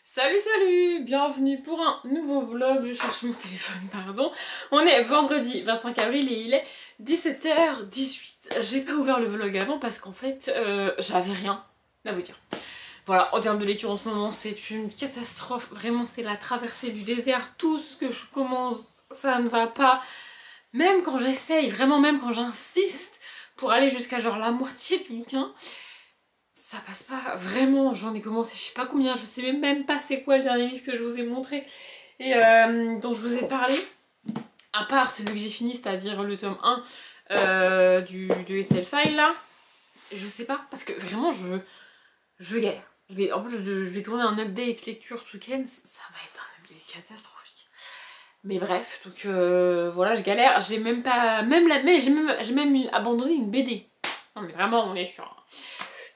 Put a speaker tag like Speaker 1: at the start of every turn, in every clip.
Speaker 1: Salut salut, bienvenue pour un nouveau vlog, je cherche mon téléphone, pardon. On est vendredi 25 avril et il est 17h18. J'ai pas ouvert le vlog avant parce qu'en fait, j'avais rien à vous dire. Voilà, en termes de lecture en ce moment, c'est une catastrophe. Vraiment, c'est la traversée du désert. Tout ce que je commence, ça ne va pas. Même quand j'essaye, vraiment même quand j'insiste pour aller jusqu'à genre la moitié du bouquin, ça passe pas, vraiment, j'en ai commencé je sais pas combien, je sais même pas c'est quoi le dernier livre que je vous ai montré et dont je vous ai parlé, à part celui que j'ai fini, c'est-à-dire le tome 1 de Estelle Faye là, je sais pas, parce que vraiment je galère. En plus je vais tourner un update lecture ce week-end, ça va être un update catastrophique. Mais bref, donc voilà, je galère, j'ai même pas, j'ai même abandonné une BD. Non mais vraiment, on est sur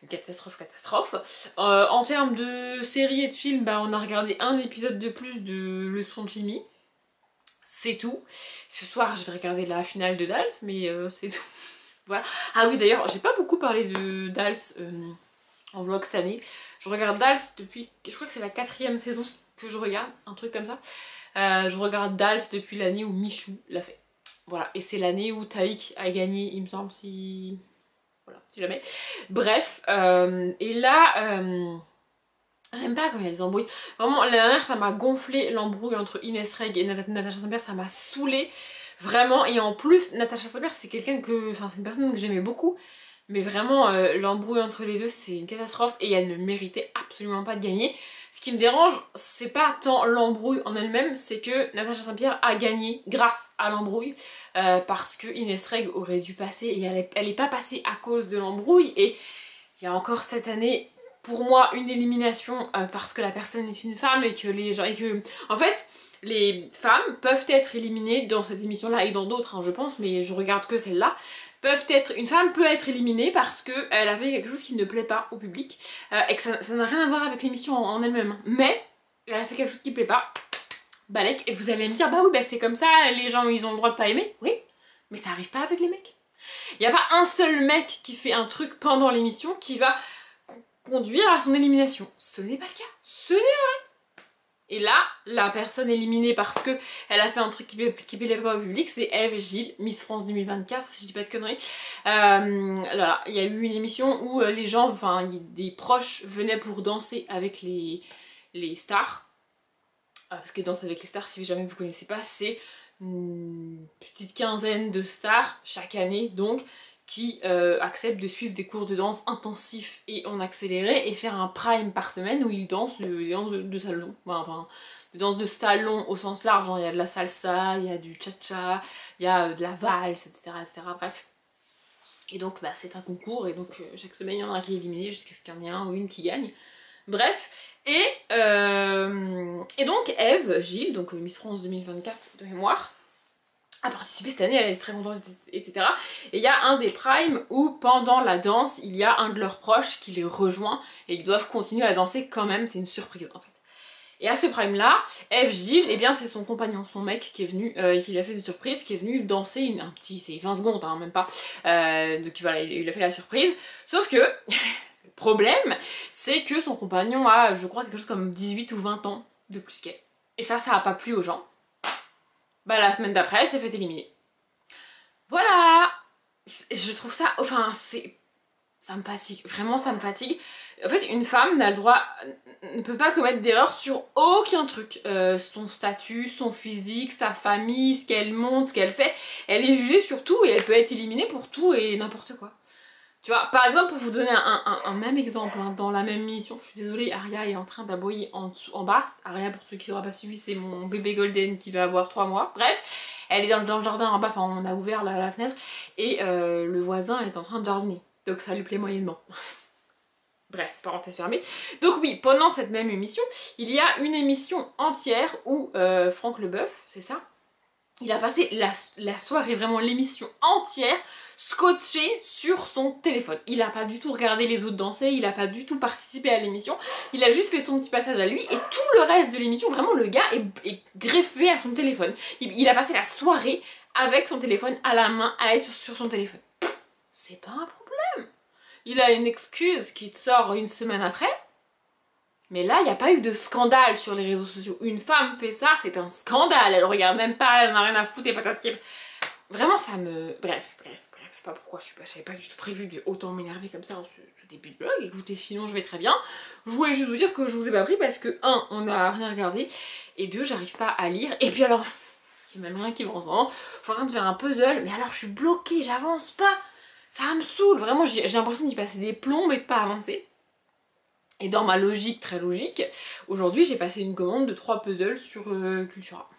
Speaker 1: une catastrophe. En termes de séries et de films, bah, on a regardé un épisode de plus de Leçon de chimie. C'est tout. Ce soir, je vais regarder la finale de Dals, mais c'est tout. Voilà. Ah oui, d'ailleurs, j'ai pas beaucoup parlé de Dals en vlog cette année. Je regarde Dals depuis, je crois que c'est la 4e saison que je regarde, un truc comme ça. Je regarde Dals depuis l'année où Michou l'a fait. Voilà, et c'est l'année où Taïk a gagné, il me semble, si... Voilà, si jamais. Bref, et là, j'aime pas quand il y a des embrouilles. Vraiment, la dernière, ça m'a gonflé l'embrouille entre Inès Reg et Natacha Saint-Pierre, ça m'a saoulée. Vraiment, et en plus, Natacha Saint-Pierre, c'est quelqu'un que... Enfin, c'est une personne que j'aimais beaucoup. Mais vraiment, l'embrouille entre les deux, c'est une catastrophe et elle ne méritait absolument pas de gagner. Ce qui me dérange, c'est pas tant l'embrouille en elle-même, c'est que Natacha Saint-Pierre a gagné grâce à l'embrouille parce que Inès Reg aurait dû passer et elle est pas passée à cause de l'embrouille. Et il y a encore cette année, pour moi, une élimination parce que la personne est une femme et que les gens... En fait, les femmes peuvent être éliminées dans cette émission-là et dans d'autres, hein, je pense, mais je regarde que celle-là. Une femme peut être éliminée parce qu'elle a fait quelque chose qui ne plaît pas au public et que ça n'a rien à voir avec l'émission en elle-même. Mais elle a fait quelque chose qui ne plaît pas, balèque, et vous allez me dire, bah oui, bah c'est comme ça, les gens ils ont le droit de pas aimer. Oui, mais ça arrive pas avec les mecs. Il n'y a pas un seul mec qui fait un truc pendant l'émission qui va conduire à son élimination. Ce n'est pas le cas. Ce n'est pas vrai. Et là, la personne éliminée parce que elle a fait un truc qui plaît pas au public, c'est Eve Gilles, Miss France 2024, si je dis pas de conneries. Là, il y a eu une émission où les gens, enfin, des proches venaient pour danser avec les stars. Parce que Danse avec les stars, si jamais vous connaissez pas, c'est une petite quinzaine de stars chaque année, donc, qui acceptent de suivre des cours de danse intensifs et en accéléré et faire un prime par semaine où ils dansent des danses de salon. Enfin, des danses de salon au sens large, hein. Il y a de la salsa, il y a du cha-cha, il y a de la valse, etc., etc. Bref. Et donc bah, c'est un concours et donc chaque semaine il y en a un qui est éliminé jusqu'à ce qu'il y en ait un ou une qui gagne. Bref, et donc Eve Gilles, donc Miss France 2024 de mémoire, a participé cette année, elle est très contente, etc. Et il y a un des primes où pendant la danse, il y a un de leurs proches qui les rejoint et ils doivent continuer à danser quand même, c'est une surprise en fait. Et à ce prime là, Eve Gilles, eh bien c'est son compagnon, son mec qui est venu, qui lui a fait une surprise, qui est venu danser un petit, c'est 20 secondes, hein, même pas, donc voilà, il a fait la surprise, sauf que... Le problème, c'est que son compagnon a, je crois, quelque chose comme 18 ou 20 ans de plus qu'elle. Et ça a pas plu aux gens. Bah la semaine d'après, elle s'est fait éliminer. Voilà. Je trouve ça, enfin, ça me fatigue. Vraiment, ça me fatigue. En fait, une femme n'a le droit, ne peut pas commettre d'erreur sur aucun truc. Son statut, son physique, sa famille, ce qu'elle montre, ce qu'elle fait. Elle est jugée sur tout et elle peut être éliminée pour tout et n'importe quoi. Tu vois, par exemple, pour vous donner un même exemple, hein, dans la même émission, je suis désolée, Aria est en train d'aboyer en bas. Aria, pour ceux qui n'auraient pas suivi, c'est mon bébé golden qui va avoir 3 mois. Bref, elle est dans le jardin en bas, enfin on a ouvert la fenêtre, et le voisin est en train de jardiner. Donc ça lui plaît moyennement. Bref, parenthèse fermée. Donc oui, pendant cette même émission, il y a une émission entière où Franck Leboeuf, c'est ça, il a passé la soirée, vraiment l'émission entière, scotché sur son téléphone. Il n'a pas du tout regardé les autres danser, il n'a pas du tout participé à l'émission, il a juste fait son petit passage à lui et tout le reste de l'émission, vraiment le gars est greffé à son téléphone. Il a passé la soirée avec son téléphone à la main, à être sur son téléphone. C'est pas un problème. Il a une excuse qui te sort une semaine après. Mais là, il n'y a pas eu de scandale sur les réseaux sociaux. Une femme fait ça, c'est un scandale. Elle regarde même pas, elle n'a rien à foutre et patati. Vraiment, ça me... Bref. Je sais pas pourquoi, j'avais pas du tout prévu de autant m'énerver comme ça en ce début de vlog. Écoutez, sinon je vais très bien. Je voulais juste vous dire que je vous ai pas pris parce que, 1, on n'a rien regardé. Et 2, j'arrive pas à lire. Et puis alors, il y a même rien qui va en ce moment. Je suis en train de faire un puzzle, mais alors je suis bloquée, j'avance pas. Ça me saoule, vraiment, j'ai l'impression d'y passer des plombs et de pas avancer. Et dans ma logique très logique, aujourd'hui j'ai passé une commande de 3 puzzles sur Cultura.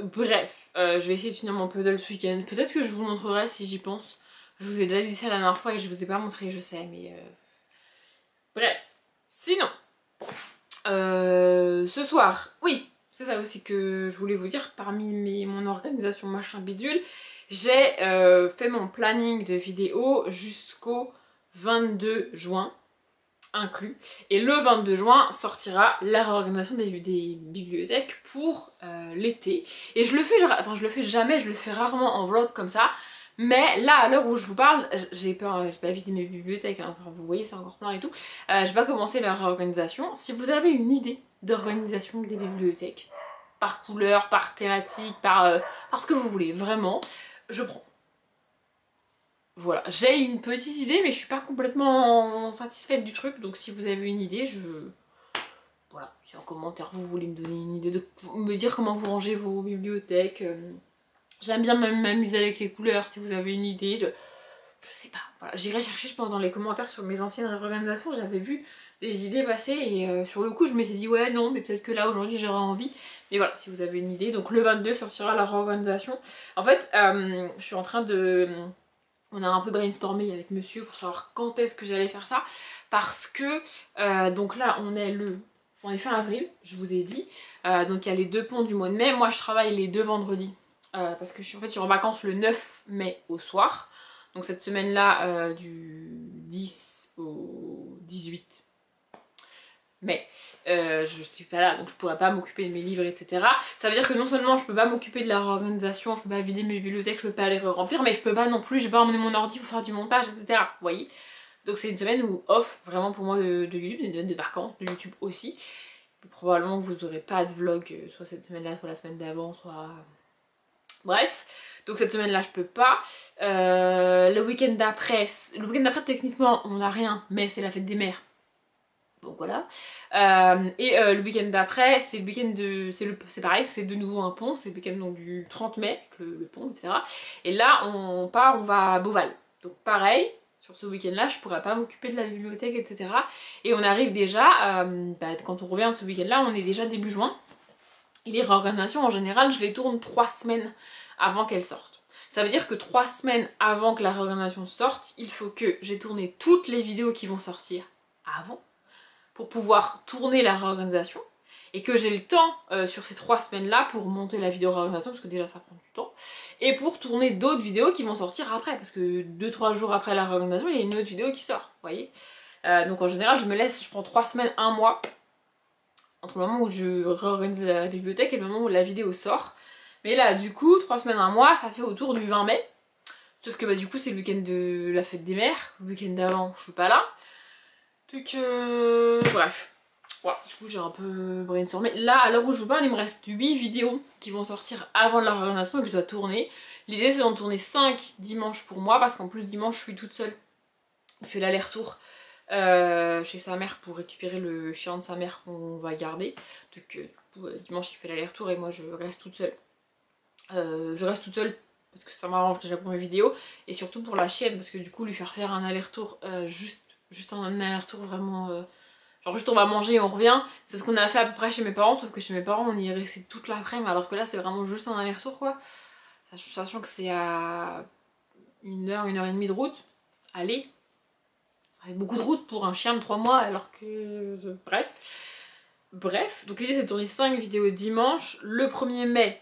Speaker 1: Bref, je vais essayer de finir mon puzzle ce week-end. Peut-être que je vous montrerai si j'y pense. Je vous ai déjà dit ça la dernière fois et je vous ai pas montré, je sais, mais... Bref, sinon, ce soir, oui, c'est ça aussi que je voulais vous dire, parmi mon organisation machin bidule, j'ai fait mon planning de vidéos jusqu'au 22 juin inclus. Et le 22 juin sortira la réorganisation des bibliothèques pour l'été. Et je le fais, enfin je le fais jamais, je le fais rarement en vlog comme ça. Mais là, à l'heure où je vous parle, j'ai pas vidé mes bibliothèques, hein, enfin, vous voyez c'est encore plein et tout. J'ai pas commencé la réorganisation. Si vous avez une idée d'organisation des bibliothèques, par couleur, par thématique, par ce que vous voulez, vraiment, je prends. Voilà, j'ai une petite idée mais je suis pas complètement satisfaite du truc, donc si vous avez une idée, voilà, si en commentaire vous voulez me donner une idée, de me dire comment vous rangez vos bibliothèques, j'aime bien m'amuser avec les couleurs, si vous avez une idée, je sais pas, voilà, j'irai chercher je pense dans les commentaires sur mes anciennes réorganisations, j'avais vu des idées passer et sur le coup je m'étais dit ouais non mais peut-être que là aujourd'hui j'aurais envie, mais voilà, si vous avez une idée, donc le 22 sortira la réorganisation. En fait, je suis en train de... On a un peu brainstormé avec monsieur pour savoir quand est-ce que j'allais faire ça. Parce que, donc là, on est fin avril, je vous ai dit. Donc il y a les 2 ponts du mois de mai. Moi, je travaille les 2 vendredis. Parce que je suis en vacances le 9 mai au soir. Donc cette semaine-là, du 10 au 18 mai, je suis pas là donc je pourrais pas m'occuper de mes livres etc. Ça veut dire que non seulement je peux pas m'occuper de la réorganisation, je peux pas vider mes bibliothèques, je peux pas les remplir, mais je peux pas non plus, je vais pas emmener mon ordi pour faire du montage etc. Vous voyez, donc c'est une semaine où off vraiment pour moi de YouTube, une semaine de vacances de YouTube aussi. Probablement que vous aurez pas de vlog soit cette semaine là, soit la semaine d'avant, soit... Bref, donc cette semaine là je peux pas. Le week-end d'après techniquement on a rien, mais c'est la fête des mères. Donc voilà. Le week-end d'après, c'est le week-end de... C'est pareil, c'est de nouveau un pont, c'est le week-end donc, du 30 mai, le pont, etc. Et là, on va à Beauval. Donc pareil, sur ce week-end-là, je pourrais pas m'occuper de la bibliothèque, etc. Et on arrive déjà, quand on revient de ce week-end-là, on est déjà début juin. Et les réorganisations, en général, je les tourne 3 semaines avant qu'elles sortent. Ça veut dire que 3 semaines avant que la réorganisation sorte, il faut que j'ai tourné toutes les vidéos qui vont sortir avant, pour pouvoir tourner la réorganisation et que j'ai le temps sur ces 3 semaines là pour monter la vidéo réorganisation parce que déjà ça prend du temps et pour tourner d'autres vidéos qui vont sortir après parce que 2-3 jours après la réorganisation il y a une autre vidéo qui sort, vous voyez. Donc en général je prends 3 semaines, 1 mois entre le moment où je réorganise la bibliothèque et le moment où la vidéo sort. Mais là du coup 3 semaines, 1 mois ça fait autour du 20 mai, sauf que du coup c'est le week-end de la fête des mères, le week-end d'avant je suis pas là. Donc bref, voilà, du coup j'ai un peu brainstormé. Là à l'heure où je vous parle il me reste 8 vidéos qui vont sortir avant la réorganisation et que je dois tourner. L'idée c'est d'en tourner 5 dimanche pour moi parce qu'en plus dimanche je suis toute seule. Il fait l'aller-retour chez sa mère pour récupérer le chien de sa mère qu'on va garder. Donc du coup dimanche il fait l'aller-retour et moi je reste toute seule. Je reste toute seule parce que ça m'arrange déjà pour mes vidéos et surtout pour la chienne parce que du coup lui faire un aller-retour juste un aller-retour vraiment... genre juste on va manger et on revient. C'est ce qu'on a fait à peu près chez mes parents, sauf que chez mes parents on y est resté toute l'après-midi alors que là c'est vraiment juste un aller-retour quoi. Sachant que c'est à 1h et demie de route. Allez, ça fait beaucoup de route pour un chien de 3 mois alors que... Bref, donc l'idée c'est de tourner 5 vidéos dimanche. Le 1er mai,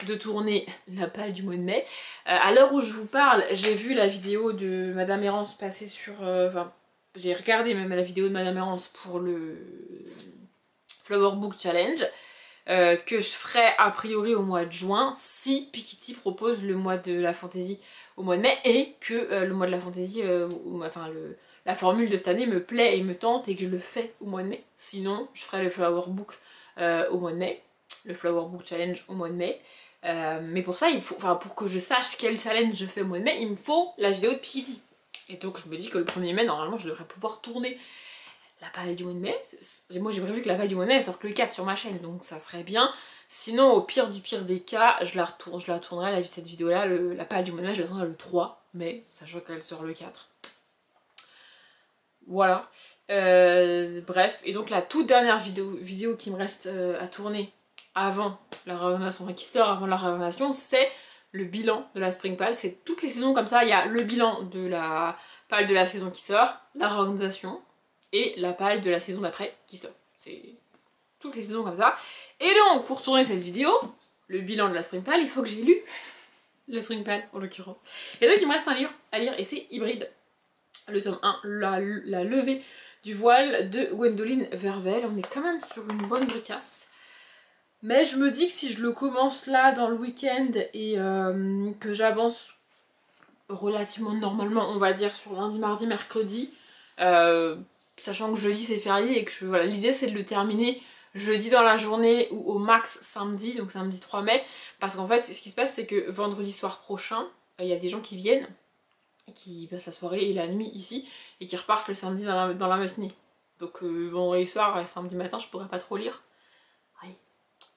Speaker 1: de tourner la palle du mois de mai. À l'heure où je vous parle, j'ai vu la vidéo de Madame Errance passer sur... j'ai regardé même la vidéo de Madame Errance pour le Flower Book Challenge, que je ferai a priori au mois de juin, si Piketty propose le mois de la fantaisie au mois de mai, et que le mois de la fantaisie, enfin la formule de cette année me plaît et me tente et que je le fais au mois de mai. Sinon, je ferai le Flower Book au mois de mai, le Flower Book Challenge au mois de mai. Mais pour ça, il faut, enfin pour que je sache quel challenge je fais au mois de mai, il me faut la vidéo de Piketty. Et donc je me dis que le 1er mai, normalement, je devrais pouvoir tourner la paille du mois de mai. Moi j'ai prévu que la paille du mois de mai elle sorte le 4 sur ma chaîne, donc ça serait bien. Sinon, au pire du pire des cas, je la tournerai, cette vidéo-là, la paille du mois de mai, je la tournerai le 3 mai, sachant qu'elle sort le 4. Voilà. Bref, et donc la toute dernière vidéo qui me reste à tourner avant la réorganisation, enfin qui sort avant la réorganisation, c'est le bilan de la Spring Pal. C'est toutes les saisons comme ça, il y a le bilan de la pal de la saison qui sort, la réorganisation et la pal de la saison d'après qui sort. C'est toutes les saisons comme ça. Et donc, pour tourner cette vidéo, le bilan de la Spring Pal, il faut que j'ai lu la Spring Pal en l'occurrence. Et donc il me reste un livre à lire et c'est Hybride. Le tome 1, la levée du voile de Gwendoline Vervel. On est quand même sur une bonne bricasse. Mais je me dis que si je le commence là dans le week-end et que j'avance relativement normalement, on va dire sur lundi, mardi, mercredi, sachant que jeudi c'est férié et que voilà, l'idée c'est de le terminer jeudi dans la journée ou au max samedi, donc samedi 3 mai, parce qu'en fait ce qui se passe c'est que vendredi soir prochain, il y a des gens qui viennent, qui passent la soirée et la nuit ici, et qui repartent le samedi dans la matinée. Donc vendredi soir et samedi matin je pourrais pas trop lire.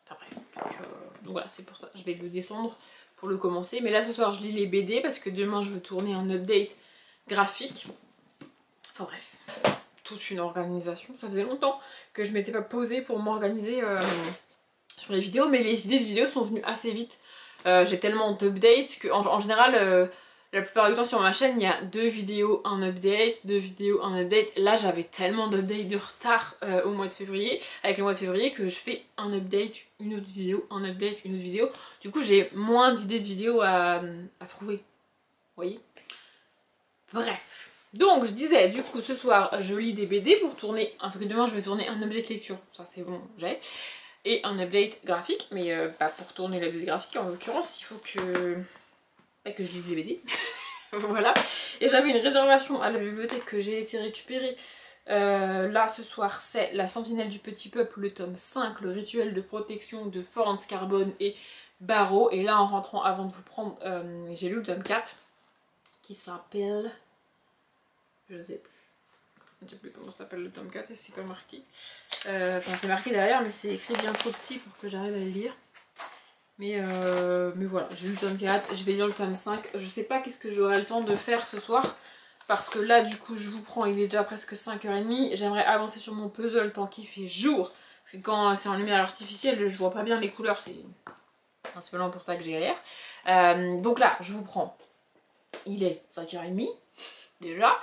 Speaker 1: Enfin bref, donc voilà, c'est pour ça, je vais le descendre pour le commencer. Mais là ce soir je lis les BD parce que demain je veux tourner un update graphique. Enfin bref, toute une organisation. Ça faisait longtemps que je m'étais pas posée pour m'organiser sur les vidéos, mais les idées de vidéos sont venues assez vite. J'ai tellement d'updates qu'en général, la plupart du temps sur ma chaîne, il y a 2 vidéos, un update, 2 vidéos, un update. Là, j'avais tellement d'updates de retard au mois de février, avec le mois de février, que je fais un update, une autre vidéo, un update, une autre vidéo. Du coup, j'ai moins d'idées de vidéos à trouver. Vous voyez? Bref. Donc, je disais, du coup, ce soir, je lis des BD pour tourner, parce que demain, je vais tourner un update lecture. Ça, c'est bon, j'ai. Et un update graphique, mais pour tourner l'update graphique, en l'occurrence, il faut que je lise les BD. Voilà. Et j'avais une réservation à la bibliothèque que j'ai été récupérer là ce soir. C'est La Sentinelle du Petit Peuple, le tome 5, le rituel de protection de Florence Carbone et Barreau. Et là en rentrant, avant de vous prendre, j'ai lu le tome 4 qui s'appelle... je ne sais plus. Je ne sais plus comment ça s'appelle le tome 4 et c'est pas marqué. Enfin c'est marqué derrière mais c'est écrit bien trop petit pour que j'arrive à le lire. Mais voilà, j'ai lu le tome 4, je vais lire le tome 5. Je sais pas qu'est-ce que j'aurai le temps de faire ce soir. Parce que là, du coup, je vous prends, il est déjà presque 5h30. J'aimerais avancer sur mon puzzle tant qu'il fait jour. Parce que quand c'est en lumière artificielle, je vois pas bien les couleurs. C'est principalement pour ça que j'ai galère. Donc là, je vous prends. Il est 5h30 déjà.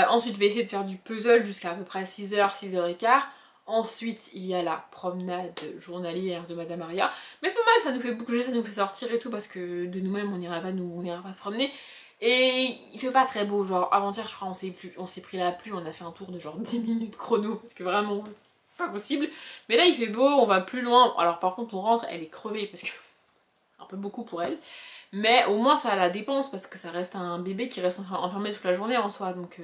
Speaker 1: Ensuite, je vais essayer de faire du puzzle jusqu'à peu près 6h, 6h15. Ensuite, il y a la promenade journalière de Madame Aria. Mais c'est pas mal, ça nous fait bouger, ça nous fait sortir et tout, parce que de nous-mêmes, on n'ira pas promener. Et il fait pas très beau, genre avant-hier, je crois, on s'est pris la pluie, on a fait un tour de genre 10 minutes chrono, parce que vraiment, c'est pas possible. Mais là, il fait beau, on va plus loin. Alors par contre, on rentre, elle est crevée, parce que un peu beaucoup pour elle. Mais au moins, ça la dépense, parce que ça reste un bébé qui reste enfermé toute la journée en soi. Donc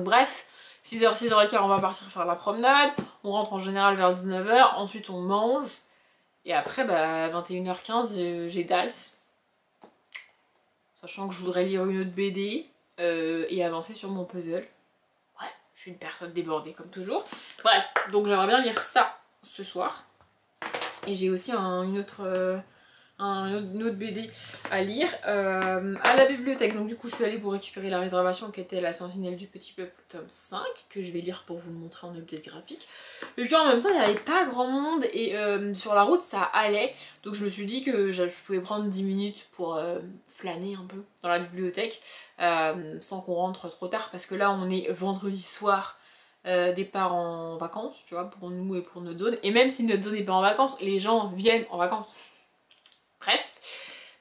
Speaker 1: bref. 6h, 6h15, on va partir faire la promenade. On rentre en général vers 19h. Ensuite, on mange. Et après, bah, 21h15, j'ai Dals. Sachant que je voudrais lire une autre BD et avancer sur mon puzzle. Ouais, je suis une personne débordée comme toujours. Bref, donc j'aimerais bien lire ça ce soir. Et j'ai aussi une autre BD à lire à la bibliothèque. Donc du coup je suis allée pour récupérer la réservation qui était La Sentinelle du Petit Peuple tome 5 que je vais lire pour vous le montrer en update graphique. Et puis en même temps il n'y avait pas grand monde et sur la route ça allait, donc je me suis dit que je pouvais prendre 10 minutes pour flâner un peu dans la bibliothèque sans qu'on rentre trop tard, parce que là on est vendredi soir. Départ en vacances, tu vois, pour nous et pour notre zone. Et même si notre zone n'est pas en vacances, les gens viennent en vacances. Bref,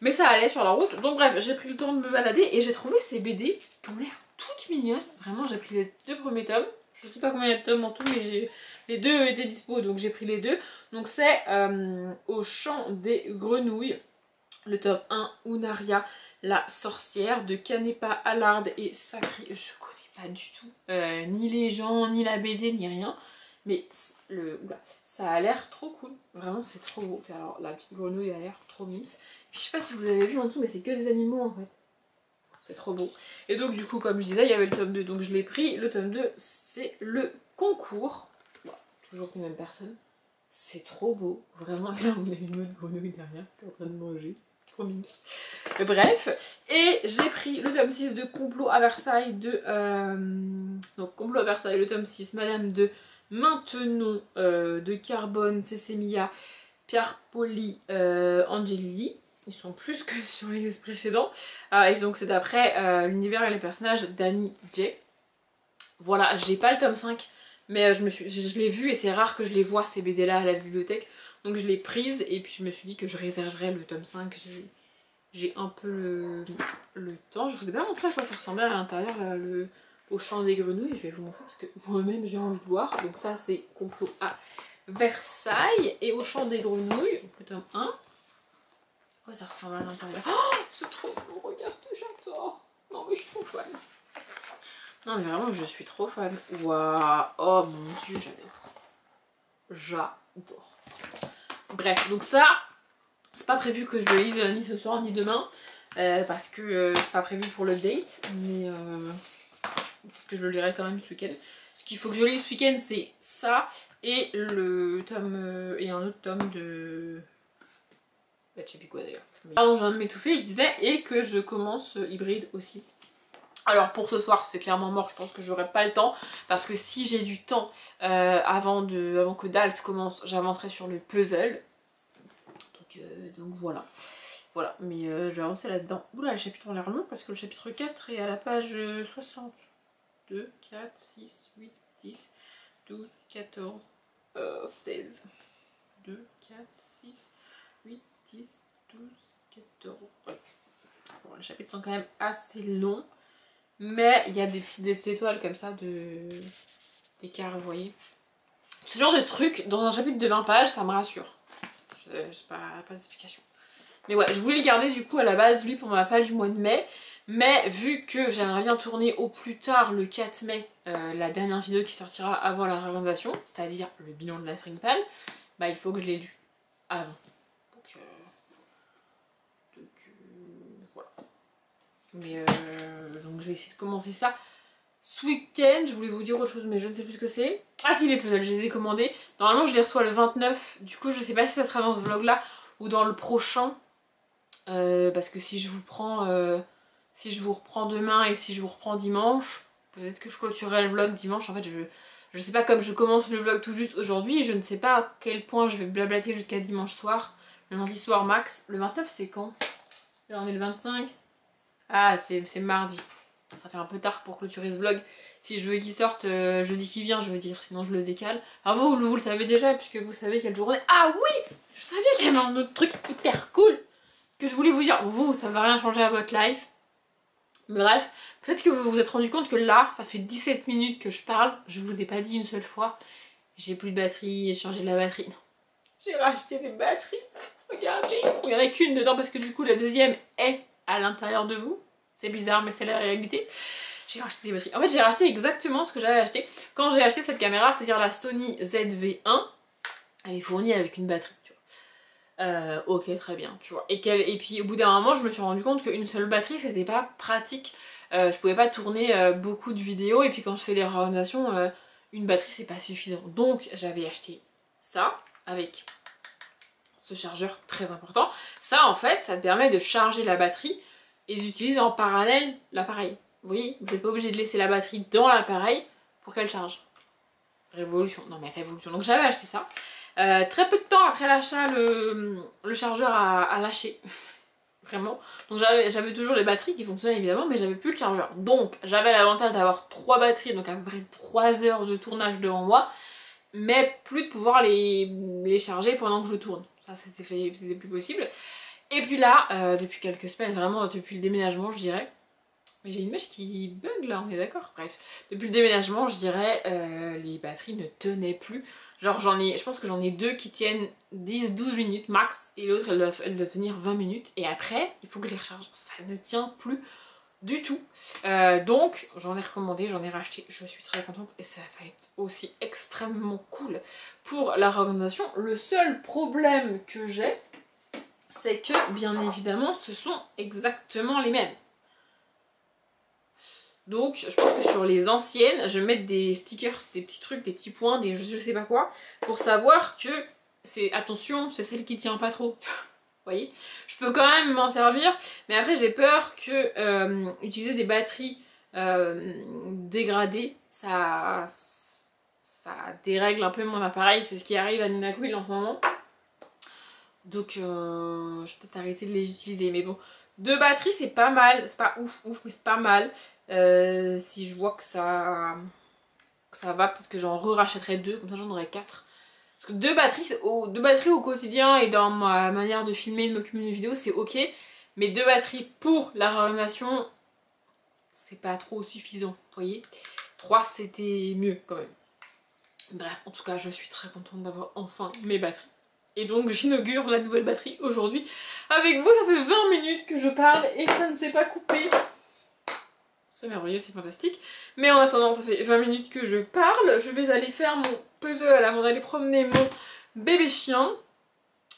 Speaker 1: mais ça allait sur la route. Donc bref, j'ai pris le temps de me balader et j'ai trouvé ces BD qui ont l'air toutes mignonnes. Vraiment, j'ai pris les 2 premiers tomes. Je sais pas combien il y a de tomes en tout, mais les 2 étaient dispo, donc j'ai pris les 2. Donc c'est Au Chant des Grenouilles, le tome 1, Unaria, la sorcière, de Canepa Allard et Sacri. Je connais pas du tout. Ni les gens, ni la BD, ni rien. Mais ça a l'air trop cool. Vraiment, c'est trop beau. Puis alors, la petite grenouille a l'air trop mimes. Puis je sais pas si vous avez vu en dessous, mais c'est que des animaux en fait. C'est trop beau. Et donc du coup, comme je disais, il y avait le tome 2. Donc je l'ai pris. Le tome 2, c'est le concours. Bon, toujours les mêmes personnes. C'est trop beau. Vraiment, et là on a une autre grenouille derrière qui est en train de manger. Trop mimes. Bref. Et j'ai pris le tome 6 de Complot à Versailles de... Donc Complot à Versailles, le tome 6, Madame de Maintenon, de Carbone, Cécémia, Pierre Poli, Angelili. Ils sont plus que sur les précédents. Et donc c'est d'après l'univers et les personnages d'Annie J. Voilà, j'ai pas le tome 5, mais je l'ai vu et c'est rare que je les vois ces BD là à la bibliothèque. Donc je l'ai prise et puis je me suis dit que je réserverais le tome 5. J'ai un peu le temps. Je vous ai pas montré à quoi ça ressemblait à l'intérieur, au champ des grenouilles. Je vais vous montrer parce que moi-même j'ai envie de voir. Donc ça c'est Complot à Versailles. Et au champ des grenouilles, donc le tome 1. Ça ressemble à l'intérieur. Oh, c'est trop beau, regarde, j'adore. Non mais je suis trop fan. Non mais vraiment, je suis trop fan. Waouh, oh mon dieu, j'adore. J'adore. Bref, donc ça, c'est pas prévu que je le lise ni ce soir ni demain. Parce que c'est pas prévu pour le date. Mais peut-être que je le lirai quand même ce week-end. Ce qu'il faut que je lise ce week-end, c'est ça. Et le tome. Et un autre tome de... je sais plus quoi d'ailleurs. Pardon, je viens de m'étouffer, je disais, et que je commence Hybride aussi. Alors pour ce soir c'est clairement mort, je pense que j'aurai pas le temps, parce que si j'ai du temps avant que Dals commence, j'avancerai sur le puzzle. Donc voilà. Voilà, mais je vais avancer là-dedans. Oula, le chapitre a l'air long, parce que le chapitre 4 est à la page 62, 4, 6, 8, 10, 12, 14, 16. 2, 4, 6, 8, 10, 12, 14. Ouais. Bon, les chapitres sont quand même assez longs. Mais il y a des petites étoiles comme ça d'écart, vous voyez. Ce genre de truc, dans un chapitre de 20 pages, ça me rassure. Je sais pas d'explication. Mais ouais, je voulais le garder du coup à la base, lui, pour ma page du mois de mai. Mais vu que j'aimerais bien tourner au plus tard le 4 mai, la dernière vidéo qui sortira avant la réalisation, c'est-à-dire le bilan de la Stringpal, bah il faut que je l'ai lu avant. Voilà. Mais donc je vais essayer de commencer ça ce week-end. Je voulais vous dire autre chose mais je ne sais plus ce que c'est. Ah si, les puzzles, je les ai commandés. Normalement je les reçois le 29. Du coup je sais pas si ça sera dans ce vlog là ou dans le prochain. Parce que si je vous reprends demain et si je vous reprends dimanche, peut-être que je clôturerai le vlog dimanche. En fait je sais pas, comme je commence le vlog tout juste aujourd'hui, je ne sais pas à quel point je vais blablater jusqu'à dimanche soir. Le lundi soir max. Le 29 c'est quand? Là on est le 25. Ah, c'est mardi. Ça fait un peu tard pour clôturer ce vlog. Si je veux qu'il sorte jeudi qui vient, je veux dire, sinon je le décale. Ah, vous le savez déjà, puisque vous savez quelle journée. Ah oui, je savais qu'il y avait un autre truc hyper cool que je voulais vous dire. Vous, ça va rien changer à votre life. Mais bref, peut-être que vous vous êtes rendu compte que là, ça fait 17 minutes que je parle. Je vous ai pas dit une seule fois. J'ai plus de batterie, j'ai changé de la batterie. Non. J'ai racheté des batteries. Regardez. Il y en a qu'une dedans parce que du coup, la deuxième est à l'intérieur de vous. C'est bizarre mais c'est la réalité. J'ai racheté des batteries. En fait j'ai racheté exactement ce que j'avais acheté quand j'ai acheté cette caméra, c'est-à-dire la Sony ZV-1. Elle est fournie avec une batterie, tu vois. Ok, très bien, tu vois. Et puis au bout d'un moment je me suis rendu compte qu'une seule batterie c'était pas pratique. Je pouvais pas tourner beaucoup de vidéos et puis quand je fais les réalisations, une batterie c'est pas suffisant. Donc j'avais acheté ça avec ce chargeur très important. Ça en fait ça te permet de charger la batterie et d'utiliser en parallèle l'appareil. Vous voyez, vous n'êtes pas obligé de laisser la batterie dans l'appareil pour qu'elle charge. Révolution, non mais révolution. Donc j'avais acheté ça. Très peu de temps après l'achat, le chargeur a lâché. Vraiment. Donc j'avais toujours les batteries qui fonctionnaient évidemment, mais j'avais plus le chargeur. Donc j'avais l'avantage d'avoir 3 batteries, donc à peu près 3 heures de tournage devant moi, mais plus de pouvoir les charger pendant que je tourne. Ça c'était plus possible. Et puis là, depuis quelques semaines, vraiment depuis le déménagement je dirais, mais j'ai une mèche qui bug là, on est d'accord? Bref, depuis le déménagement je dirais, les batteries ne tenaient plus. Genre je pense que j'en ai 2 qui tiennent 10-12 minutes max, et l'autre elle doit tenir 20 minutes, et après il faut que je les recharge. Ça ne tient plus du tout. Donc j'en ai recommandé, j'en ai racheté, je suis très contente et ça va être aussi extrêmement cool pour la réorganisation. Le seul problème que j'ai, c'est que bien évidemment ce sont exactement les mêmes. Donc je pense que sur les anciennes, je vais mettre des stickers, des petits trucs, des petits points, des je sais pas quoi, pour savoir que c'est, attention, c'est celle qui tient pas trop. Vous voyez, je peux quand même m'en servir, mais après j'ai peur que utiliser des batteries dégradées, ça dérègle un peu mon appareil. C'est ce qui arrive à Nina Quill en ce moment. Donc je vais peut-être arrêter de les utiliser. Mais bon, 2 batteries c'est pas mal, c'est pas ouf, mais c'est pas mal. Si je vois que ça va, peut-être que j'en rachèterai 2, comme ça j'en aurai 4. Parce que 2 batteries au quotidien et dans ma manière de filmer et de m'occuper d'une vidéo, c'est ok. Mais 2 batteries pour la réanimation, c'est pas trop suffisant, vous voyez. 3 c'était mieux quand même. Bref, en tout cas, je suis très contente d'avoir enfin mes batteries. Et donc j'inaugure la nouvelle batterie aujourd'hui. Avec vous, ça fait 20 minutes que je parle et ça ne s'est pas coupé. C'est merveilleux, c'est fantastique. Mais en attendant, ça fait 20 minutes que je parle. Je vais aller faire mon puzzle avant d'aller promener mon bébé chien.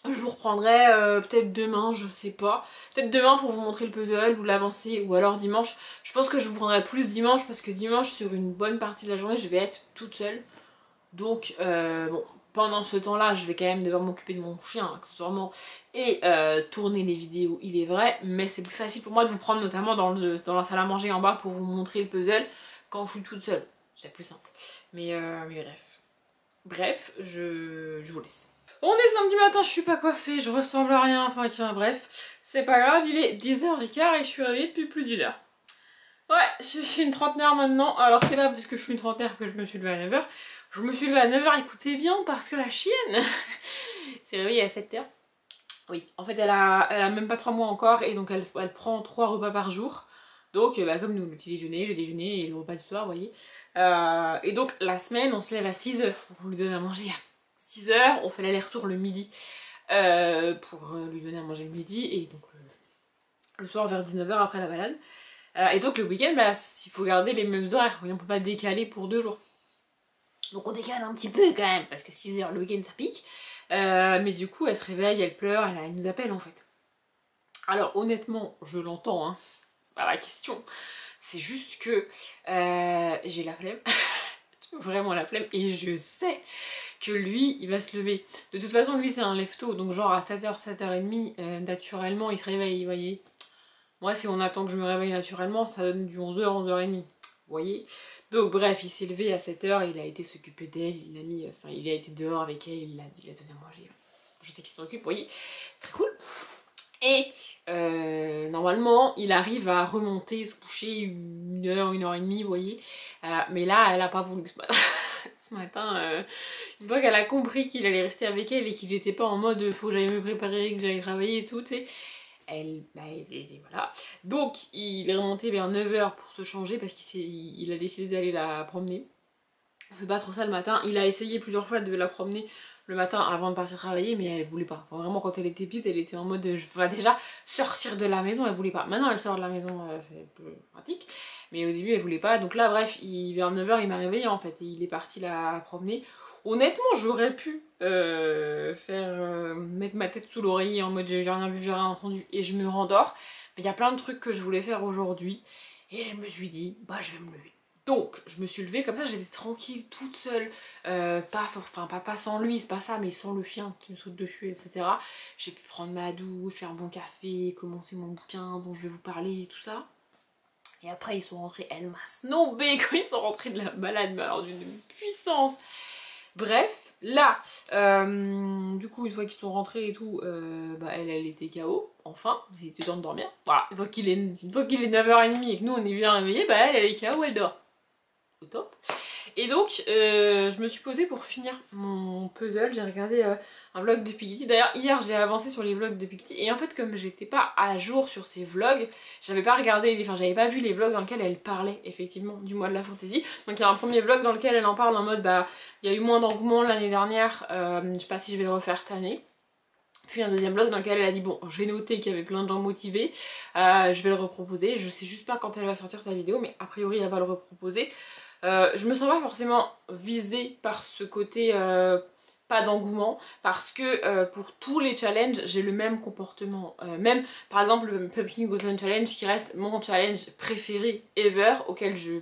Speaker 1: Je vous reprendrai peut-être demain, je sais pas. Peut-être demain pour vous montrer le puzzle ou l'avancer, ou alors dimanche. Je pense que je vous prendrai plus dimanche parce que dimanche, sur une bonne partie de la journée, je vais être toute seule. Donc, bon, pendant ce temps-là, je vais quand même devoir m'occuper de mon chien, accessoirement, et tourner les vidéos, il est vrai. Mais c'est plus facile pour moi de vous prendre notamment dans la salle à manger en bas pour vous montrer le puzzle quand je suis toute seule. C'est plus simple. Mais bref. Bref, je vous laisse. On est samedi matin, je suis pas coiffée, je ressemble à rien, enfin tiens, bref. C'est pas grave, il est 10h15 et je suis réveillée depuis plus d'1 heure. Ouais, je suis une trentenaire maintenant. Alors c'est pas parce que je suis une trentenaire que je me suis levée à 9h. Je me suis levée à 9h, écoutez bien, parce que la chienne s'est réveillée à 7h. Oui, en fait elle a même pas 3 mois encore et donc elle prend 3 repas par jour. Donc bah, comme nous, le petit déjeuner, le déjeuner et le repas du soir, vous voyez. Et donc la semaine, on se lève à 6h. On lui donne à manger à 6h, on fait l'aller-retour le midi pour lui donner à manger le midi et donc le soir vers 19h après la balade. Et donc le week-end, bah, il faut garder les mêmes horaires, on peut pas décaler pour 2 jours. Donc on décale un petit peu quand même, parce que 6h le week-end ça pique. Mais du coup elle se réveille, elle pleure, elle nous appelle en fait. Alors honnêtement, je l'entends, hein, c'est pas la question. C'est juste que j'ai la flemme, vraiment la flemme, et je sais que lui, il va se lever. De toute façon, lui c'est un lève-tôt, donc genre à 7h, 7h30, naturellement il se réveille, vous voyez. Moi, si on attend que je me réveille naturellement, ça donne du 11h, 11h30. Vous voyez. Donc bref, il s'est levé à 7h, il a été s'occuper d'elle, il a été dehors avec elle, il a donné à manger. Je sais qu'il s'en occupe, vous voyez. Très cool. Et normalement, il arrive à remonter, se coucher 1h, 1h30, vous voyez. Mais là, elle a pas voulu ce matin. Ce matin, une fois qu'elle a compris qu'il allait rester avec elle et qu'il n'était pas en mode faut que j'aille me préparer, que j'aille travailler et tout, tu sais. Voilà. Donc il est remonté vers 9h pour se changer parce qu'il a décidé d'aller la promener. On fait pas trop ça le matin. Il a essayé plusieurs fois de la promener le matin avant de partir travailler, mais elle voulait pas. Enfin, vraiment, quand elle était petite, elle était en mode je vais déjà sortir de la maison, elle voulait pas. Maintenant elle sort de la maison, c'est plus pratique. Mais au début elle voulait pas. Donc là bref, vers 9h il m'a réveillée en fait et il est parti la promener. Honnêtement, j'aurais pu mettre ma tête sous l'oreiller en mode j'ai rien vu, j'ai rien entendu et je me rendors. Mais il y a plein de trucs que je voulais faire aujourd'hui et je me suis dit, bah je vais me lever. Donc, je me suis levée comme ça, j'étais tranquille, toute seule, pas sans lui, c'est pas ça, mais sans le chien qui me saute dessus, etc. J'ai pu prendre ma douche, faire bon café, commencer mon bouquin dont je vais vous parler et tout ça. Et après, ils sont rentrés, elle m'a snobé quand ils sont rentrés de la balade, mais alors d'une puissance. Bref, là, du coup, une fois qu'ils sont rentrés et tout, elle était KO, enfin, il était temps de dormir. Voilà, une fois qu'il est 9h30 et que nous on est bien réveillés, elle est KO, elle dort. Au top. Et donc, je me suis posée pour finir mon puzzle. J'ai regardé un vlog de Piggy. D'ailleurs, hier, j'ai avancé sur les vlogs de Piggy. Et en fait, comme j'étais pas à jour sur ces vlogs, j'avais pas j'avais pas vu les vlogs dans lesquels elle parlait, effectivement, du mois de la fantaisie. Donc, il y a un premier vlog dans lequel elle en parle en mode, il y a eu moins d'engouement l'année dernière. Je sais pas si je vais le refaire cette année. Puis un deuxième vlog dans lequel elle a dit bon, j'ai noté qu'il y avait plein de gens motivés, je vais le reproposer. Je sais juste pas quand elle va sortir sa vidéo, mais a priori elle va le reproposer. Je me sens pas forcément visée par ce côté pas d'engouement, parce que pour tous les challenges j'ai le même comportement. Même par exemple le Pumpkin Goblin Challenge qui reste mon challenge préféré ever,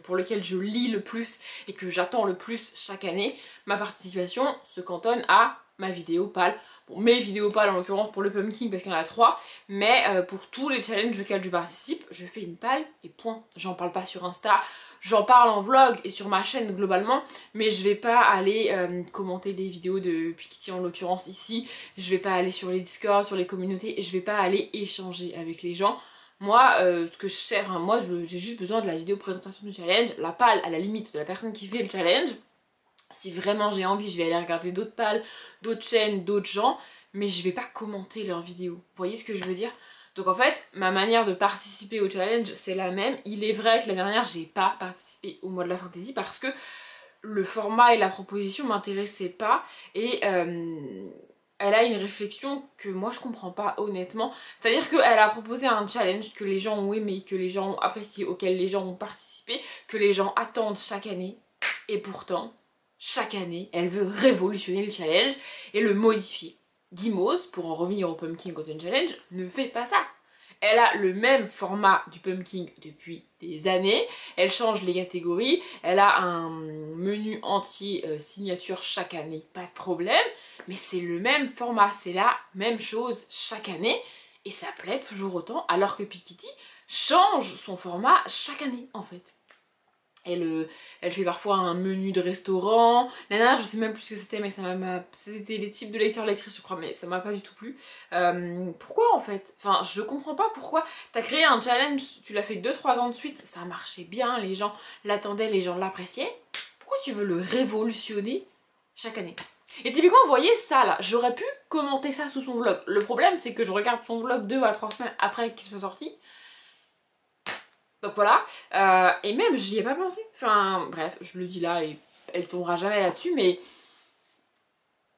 Speaker 1: pour lequel je lis le plus et que j'attends le plus chaque année, ma participation se cantonne à ma vidéo pâle. Bon, mes vidéos pâles en l'occurrence pour le pumpkin parce qu'il y en a 3, mais pour tous les challenges auxquels je participe, je fais une pâle et point. J'en parle pas sur Insta, j'en parle en vlog et sur ma chaîne globalement, mais je vais pas aller commenter les vidéos de Piketty en l'occurrence ici, je vais pas aller sur les Discord, sur les communautés, et je vais pas aller échanger avec les gens. Moi, ce que je sers, hein, moi j'ai juste besoin de la vidéo présentation du challenge, la pâle à la limite de la personne qui fait le challenge. Si vraiment j'ai envie, je vais aller regarder d'autres pâles, d'autres chaînes, d'autres gens, mais je vais pas commenter leurs vidéos. Vous voyez ce que je veux dire? Donc en fait, ma manière de participer au challenge, c'est la même. Il est vrai que l'année dernière, j'ai pas participé au mois de la fantaisie parce que le format et la proposition m'intéressaient pas, et elle a une réflexion que moi je comprends pas honnêtement. C'est-à-dire qu'elle a proposé un challenge que les gens ont aimé, que les gens ont apprécié, auquel les gens ont participé, que les gens attendent chaque année, et pourtant chaque année, elle veut révolutionner le challenge et le modifier. Gimose, pour en revenir au Pumpkin Cotton Challenge, ne fait pas ça. Elle a le même format du Pumpkin depuis des années, elle change les catégories, elle a un menu entier signature chaque année, pas de problème, mais c'est le même format, c'est la même chose chaque année, et ça plaît toujours autant, alors que Piketty change son format chaque année en fait. Elle fait parfois un menu de restaurant. L'année dernière, je sais même plus ce que c'était, mais c'était les types de lecteurs-lectrices, je crois, mais ça m'a pas du tout plu. Pourquoi en fait? Enfin, je comprends pas pourquoi. T'as créé un challenge, tu l'as fait 2-3 ans de suite, ça marchait bien, les gens l'attendaient, les gens l'appréciaient. Pourquoi tu veux le révolutionner chaque année? Et typiquement, vous voyez ça là, j'aurais pu commenter ça sous son vlog. Le problème, c'est que je regarde son vlog 2 à 3 semaines après qu'il soit sorti. Donc voilà, et même j'y ai pas pensé, enfin bref, je le dis là et elle tombera jamais là-dessus, mais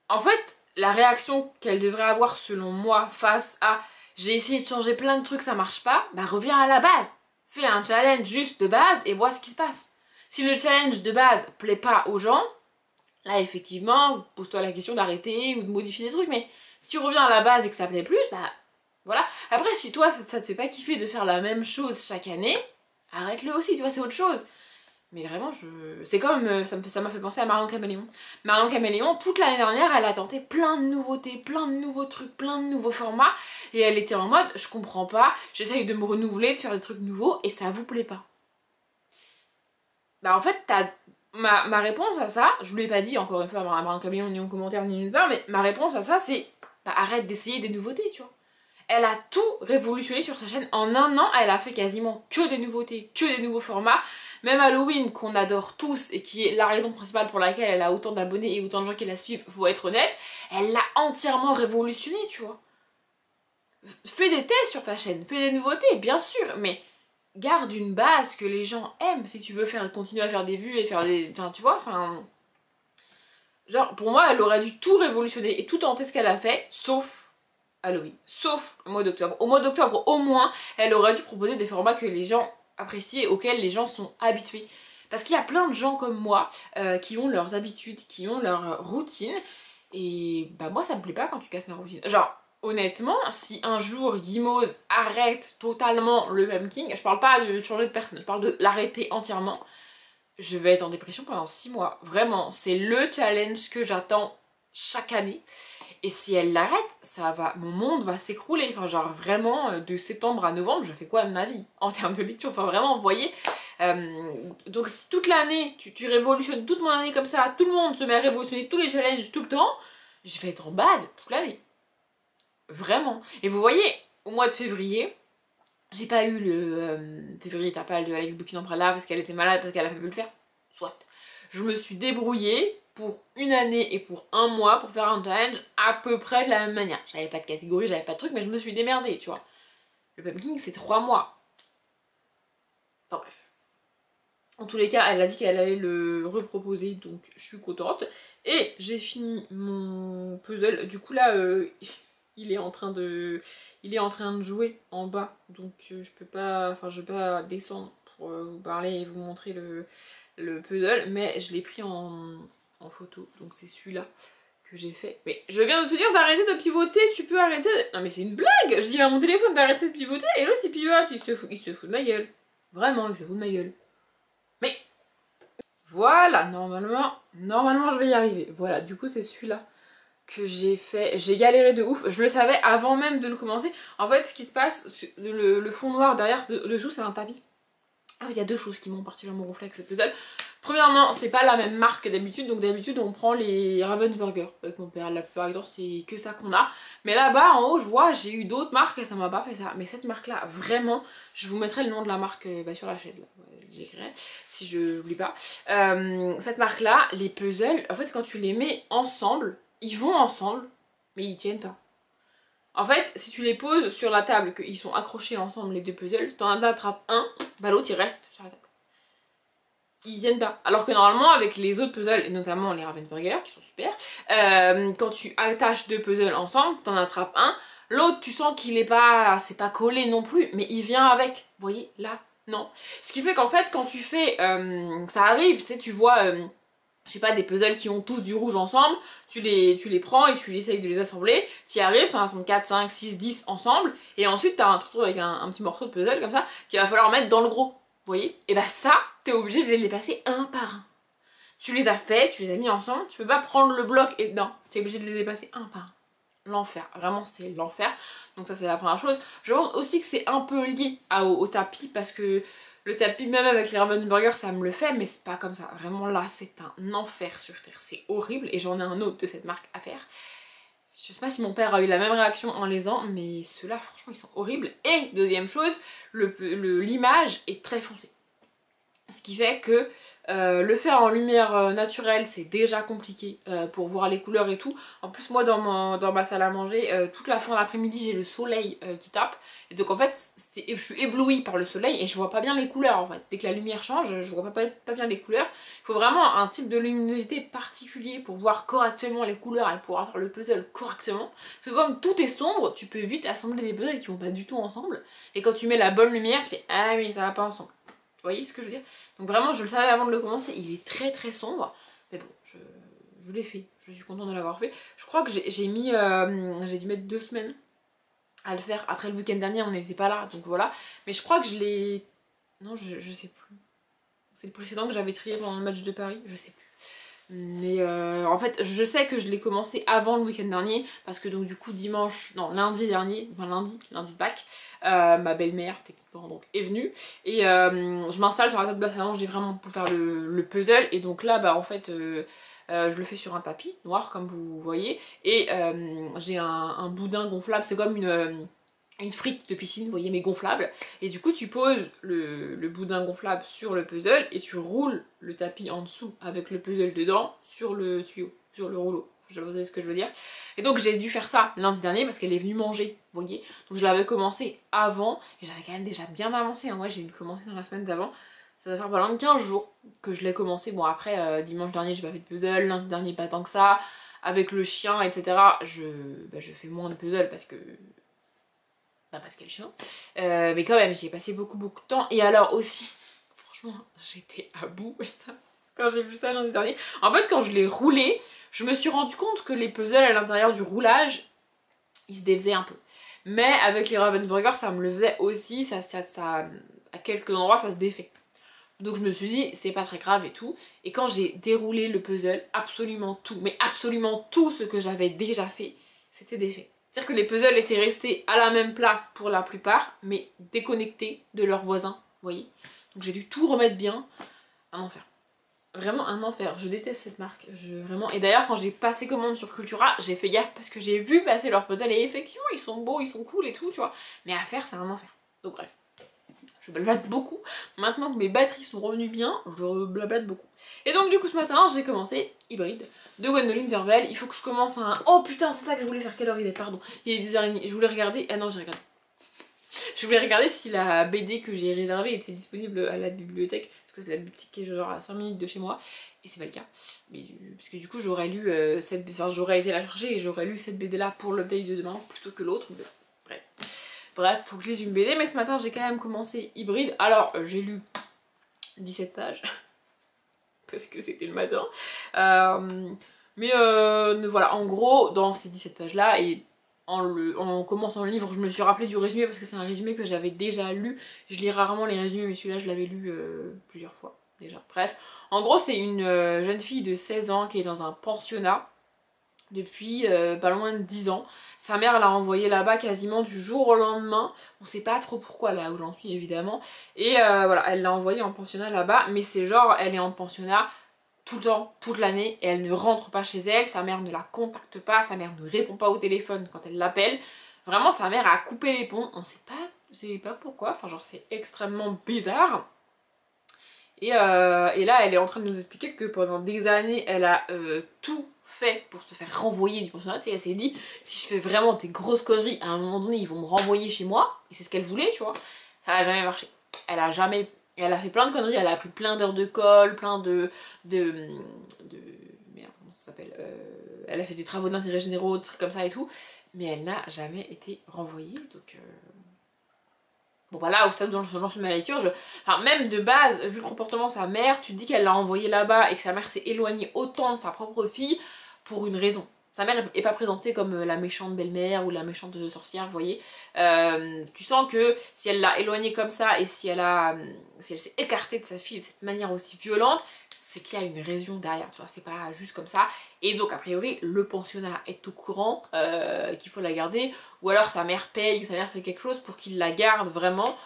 Speaker 1: en fait, la réaction qu'elle devrait avoir selon moi face à j'ai essayé de changer plein de trucs, ça marche pas, bah reviens à la base, fais un challenge juste de base et vois ce qui se passe. Si le challenge de base plaît pas aux gens, là effectivement, pose-toi la question d'arrêter ou de modifier des trucs, mais si tu reviens à la base et que ça plaît plus, bah voilà. Après, si toi, ça te fait pas kiffer de faire la même chose chaque année, arrête-le aussi, tu vois, c'est autre chose. Mais vraiment, c'est comme, ça m'a fait penser à Marion Caméléon. Marion Caméléon, toute l'année dernière, elle a tenté plein de nouveautés, plein de nouveaux trucs, plein de nouveaux formats, et elle était en mode, je comprends pas, j'essaye de me renouveler, de faire des trucs nouveaux, et ça vous plaît pas. Bah en fait, ma réponse à ça, je vous l'ai pas dit encore une fois à Marion Caméléon, ni en commentaire, ni nulle part, mais ma réponse à ça, c'est, bah arrête d'essayer des nouveautés, tu vois. Elle a tout révolutionné sur sa chaîne. En un an, elle a fait quasiment que des nouveautés, que des nouveaux formats. Même Halloween, qu'on adore tous et qui est la raison principale pour laquelle elle a autant d'abonnés et autant de gens qui la suivent, faut être honnête, elle l'a entièrement révolutionné, tu vois. Fais des tests sur ta chaîne, fais des nouveautés, bien sûr, mais garde une base que les gens aiment si tu veux continuer à faire des vues et faire des... Enfin, tu vois, enfin... Genre, pour moi, elle aurait dû tout révolutionner et tout tenter ce qu'elle a fait, sauf Halloween, sauf le mois d'octobre. Au mois d'octobre, au moins, elle aurait dû proposer des formats que les gens apprécient et auxquels les gens sont habitués. Parce qu'il y a plein de gens comme moi qui ont leurs habitudes, qui ont leur routine, et bah moi ça me plaît pas quand tu casses ma routine. Genre, honnêtement, si un jour Gimose arrête totalement le pumpkin, je parle pas de changer de personne, je parle de l'arrêter entièrement, je vais être en dépression pendant 6 mois. Vraiment, c'est le challenge que j'attends chaque année. Et si elle l'arrête, mon monde va s'écrouler. Enfin, genre vraiment, de septembre à novembre, je fais quoi de ma vie en termes de lecture? Enfin, vraiment, vous voyez. Donc, si toute l'année, tu révolutionnes toute mon année comme ça, tout le monde se met à révolutionner tous les challenges tout le temps, je vais être en bad toute l'année. Vraiment. Et vous voyez, au mois de février, j'ai pas eu le février tapal de Alex Bouquin là parce qu'elle était malade, parce qu'elle a pas pu le faire. Soit. Je me suis débrouillée pour une année et pour un mois pour faire un challenge à peu près de la même manière. J'avais pas de catégorie, j'avais pas de truc, mais je me suis démerdée, tu vois. Le pumpkin, c'est 3 mois. Enfin bref. En tous les cas, elle a dit qu'elle allait le reproposer, donc je suis contente. Et j'ai fini mon puzzle. Du coup là, il est en train de jouer en bas, donc je vais pas descendre pour vous parler et vous montrer le puzzle, mais je l'ai pris en photo, donc c'est celui-là que j'ai fait. Mais je viens de te dire d'arrêter de pivoter, tu peux arrêter de... Non mais c'est une blague. Je dis à mon téléphone d'arrêter de pivoter et l'autre il pivote, il se fout de ma gueule. Vraiment, il se fout de ma gueule. Mais voilà, normalement je vais y arriver. Voilà, du coup c'est celui-là que j'ai fait. J'ai galéré de ouf, je le savais avant même de le commencer. En fait, ce qui se passe, le fond noir derrière, dessous c'est un tapis. Ah, il y a deux choses qui m'ont particulièrement gonflé avec ce puzzle. Premièrement, c'est pas la même marque que d'habitude, donc d'habitude on prend les Ravensburger avec mon père, la plupart du temps c'est que ça qu'on a. Mais là-bas en haut je vois, j'ai eu d'autres marques et ça m'a pas fait ça. Mais cette marque là, vraiment, je vous mettrai le nom de la marque sur la chaise là, j'écrirai si je n'oublie pas. Cette marque là, les puzzles, en fait quand tu les mets ensemble, ils vont ensemble, mais ils tiennent pas. En fait, si tu les poses sur la table, qu'ils sont accrochés ensemble les deux puzzles, t'en attrapes un, bah l'autre il reste sur la table. Ils viennent pas. Alors que normalement avec les autres puzzles, et notamment les Ravensburger qui sont super, quand tu attaches deux puzzles ensemble, t'en attrapes un, l'autre tu sens qu'il est pas, c'est pas collé non plus, mais il vient avec. Vous voyez là, non. Ce qui fait qu'en fait quand tu fais, ça arrive, tu sais, tu vois, je sais pas, des puzzles qui ont tous du rouge ensemble, tu les prends et tu essayes de les assembler, tu y arrives, t'en assembles 4, 5, 6, 10 ensemble, et ensuite t'as un truc avec un petit morceau de puzzle comme ça, qu'il va falloir mettre dans le gros. Vous voyez? Et bah ça, t'es obligé de les passer un par un. Tu les as fait, tu les as mis ensemble, tu peux pas prendre le bloc et... Non, t'es obligé de les dépasser un par un. L'enfer, vraiment c'est l'enfer. Donc ça c'est la première chose. Je pense aussi que c'est un peu lié au tapis parce que le tapis, même avec les Ravensburger, ça me le fait, mais c'est pas comme ça. Vraiment là, c'est un enfer sur terre. C'est horrible et j'en ai un autre de cette marque à faire. Je sais pas si mon père a eu la même réaction en les faisant, mais ceux-là, franchement, ils sont horribles. Et deuxième chose, l'image est très foncée. Ce qui fait que le faire en lumière naturelle, c'est déjà compliqué pour voir les couleurs et tout. En plus, moi, dans ma salle à manger, toute la fin d'après-midi, j'ai le soleil qui tape. Et donc, en fait, je suis éblouie par le soleil et je vois pas bien les couleurs, en fait. Dès que la lumière change, je vois pas bien les couleurs. Il faut vraiment un type de luminosité particulier pour voir correctement les couleurs et pouvoir faire le puzzle correctement. Parce que comme tout est sombre, tu peux vite assembler des puzzles qui vont pas du tout ensemble. Et quand tu mets la bonne lumière, tu fais « Ah oui, ça va pas ensemble ». Vous voyez ce que je veux dire? Donc vraiment, je le savais avant de le commencer, il est très très sombre. Mais bon, je l'ai fait, je suis contente de l'avoir fait. Je crois que j'ai dû mettre 2 semaines à le faire. Après le week-end dernier, on n'était pas là, donc voilà. Mais je crois que je l'ai... Non, je sais plus. C'est le précédent que j'avais trié pendant le match de Paris, je sais plus. Mais en fait, je sais que je l'ai commencé avant le week-end dernier, parce que donc du coup lundi dernier, enfin lundi de Pâques, ma belle-mère techniquement donc est venue, et je m'installe sur la table basse à manger vraiment pour faire le puzzle, et donc là bah en fait je le fais sur un tapis noir comme vous voyez, et j'ai un boudin gonflable, c'est comme une frite de piscine, vous voyez, mais gonflable. Et du coup, tu poses le boudin gonflable sur le puzzle et tu roules le tapis en dessous avec le puzzle dedans sur le tuyau, sur le rouleau. Je sais pas si vous savez ce que je veux dire. Et donc, j'ai dû faire ça lundi dernier parce qu'elle est venue manger, vous voyez. Donc, je l'avais commencé avant et j'avais quand même déjà bien avancé. Hein. Ouais, j'ai dû commencer dans la semaine d'avant. Ça va faire pas loin de 15 jours que je l'ai commencé. Bon, après, dimanche dernier, j'ai pas fait de puzzle. Lundi dernier, pas tant que ça. Avec le chien, etc., je fais moins de puzzle parce que... parce qu'elle est chiant. Mais quand même, j'y ai passé beaucoup de temps. Et alors aussi, franchement, j'étais à bout quand j'ai vu ça lundi dernier. En fait, quand je l'ai roulé, je me suis rendu compte que les puzzles à l'intérieur du roulage, ils se défaisaient un peu. Mais avec les Ravensburger, ça me le faisait aussi. Ça, à quelques endroits, ça se défait. Donc je me suis dit, c'est pas très grave et tout. Et quand j'ai déroulé le puzzle, absolument tout, mais absolument tout ce que j'avais déjà fait, c'était défait. C'est-à-dire que les puzzles étaient restés à la même place pour la plupart, mais déconnectés de leurs voisins, vous voyez. Donc j'ai dû tout remettre bien. Un enfer. Vraiment un enfer. Je déteste cette marque. Vraiment. Et d'ailleurs, quand j'ai passé commande sur Cultura, j'ai fait gaffe parce que j'ai vu passer leurs puzzles et effectivement, ils sont beaux, ils sont cool et tout, tu vois. Mais à faire, c'est un enfer. Donc bref. Je blablate beaucoup. Maintenant que mes batteries sont revenues bien, je blablate beaucoup. Et donc du coup ce matin, j'ai commencé Hybride de Gwendoline Vervel. Il faut que je commence un... Oh putain, c'est ça que je voulais faire. Quelle heure il est? Pardon. Il est 10h30. Je voulais regarder... Ah non, j'ai regardé. Je voulais regarder si la BD que j'ai réservée était disponible à la bibliothèque. parce que c'est la boutique qui est genre à 5 minutes de chez moi, et c'est pas le cas. Mais, parce que du coup j'aurais lu j'aurais été la chercher et j'aurais lu cette BD là pour l'update de demain plutôt que l'autre. Bref, faut que je lise une BD, mais ce matin j'ai quand même commencé Hybride. Alors j'ai lu 17 pages, parce que c'était le matin. Mais voilà, en gros, dans ces 17 pages là, et en commençant le livre, je me suis rappelé du résumé parce que c'est un résumé que j'avais déjà lu. Je lis rarement les résumés, mais celui-là je l'avais lu plusieurs fois déjà. Bref, en gros c'est une jeune fille de 16 ans qui est dans un pensionnat depuis pas loin de 10 ans. Sa mère l'a envoyée là-bas quasiment du jour au lendemain. On sait pas trop pourquoi là où j'en suis évidemment. Et voilà, elle l'a envoyée en pensionnat là-bas, mais c'est genre elle est en pensionnat tout le temps, toute l'année, et elle ne rentre pas chez elle, sa mère ne la contacte pas, sa mère ne répond pas au téléphone quand elle l'appelle. Vraiment, sa mère a coupé les ponts, on sait pas pourquoi, enfin genre c'est extrêmement bizarre. Et là, elle est en train de nous expliquer que pendant des années, elle a tout fait pour se faire renvoyer du pensionnat. Elle s'est dit, si je fais vraiment des grosses conneries, à un moment donné, ils vont me renvoyer chez moi. Et c'est ce qu'elle voulait, tu vois. Ça n'a jamais marché. Elle a fait plein de conneries, elle a appris plein d'heures de colle, plein de merde, comment ça s'appelle, elle a fait des travaux d'intérêt généraux, des trucs comme ça et tout. Mais elle n'a jamais été renvoyée, donc... Bon voilà, au stade où j'en suis ma lecture, enfin même de base, vu le comportement de sa mère, tu te dis qu'elle l'a envoyé là-bas et que sa mère s'est éloignée autant de sa propre fille pour une raison. Sa mère est pas présentée comme la méchante belle-mère ou la méchante sorcière, vous voyez. Tu sens que si elle l'a éloignée comme ça et si elle s'est écartée de sa fille de cette manière aussi violente, c'est qu'il y a une raison derrière, tu vois, c'est pas juste comme ça. Et donc a priori le pensionnat est au courant qu'il faut la garder, ou alors sa mère paye, sa mère fait quelque chose pour qu'il la garde vraiment,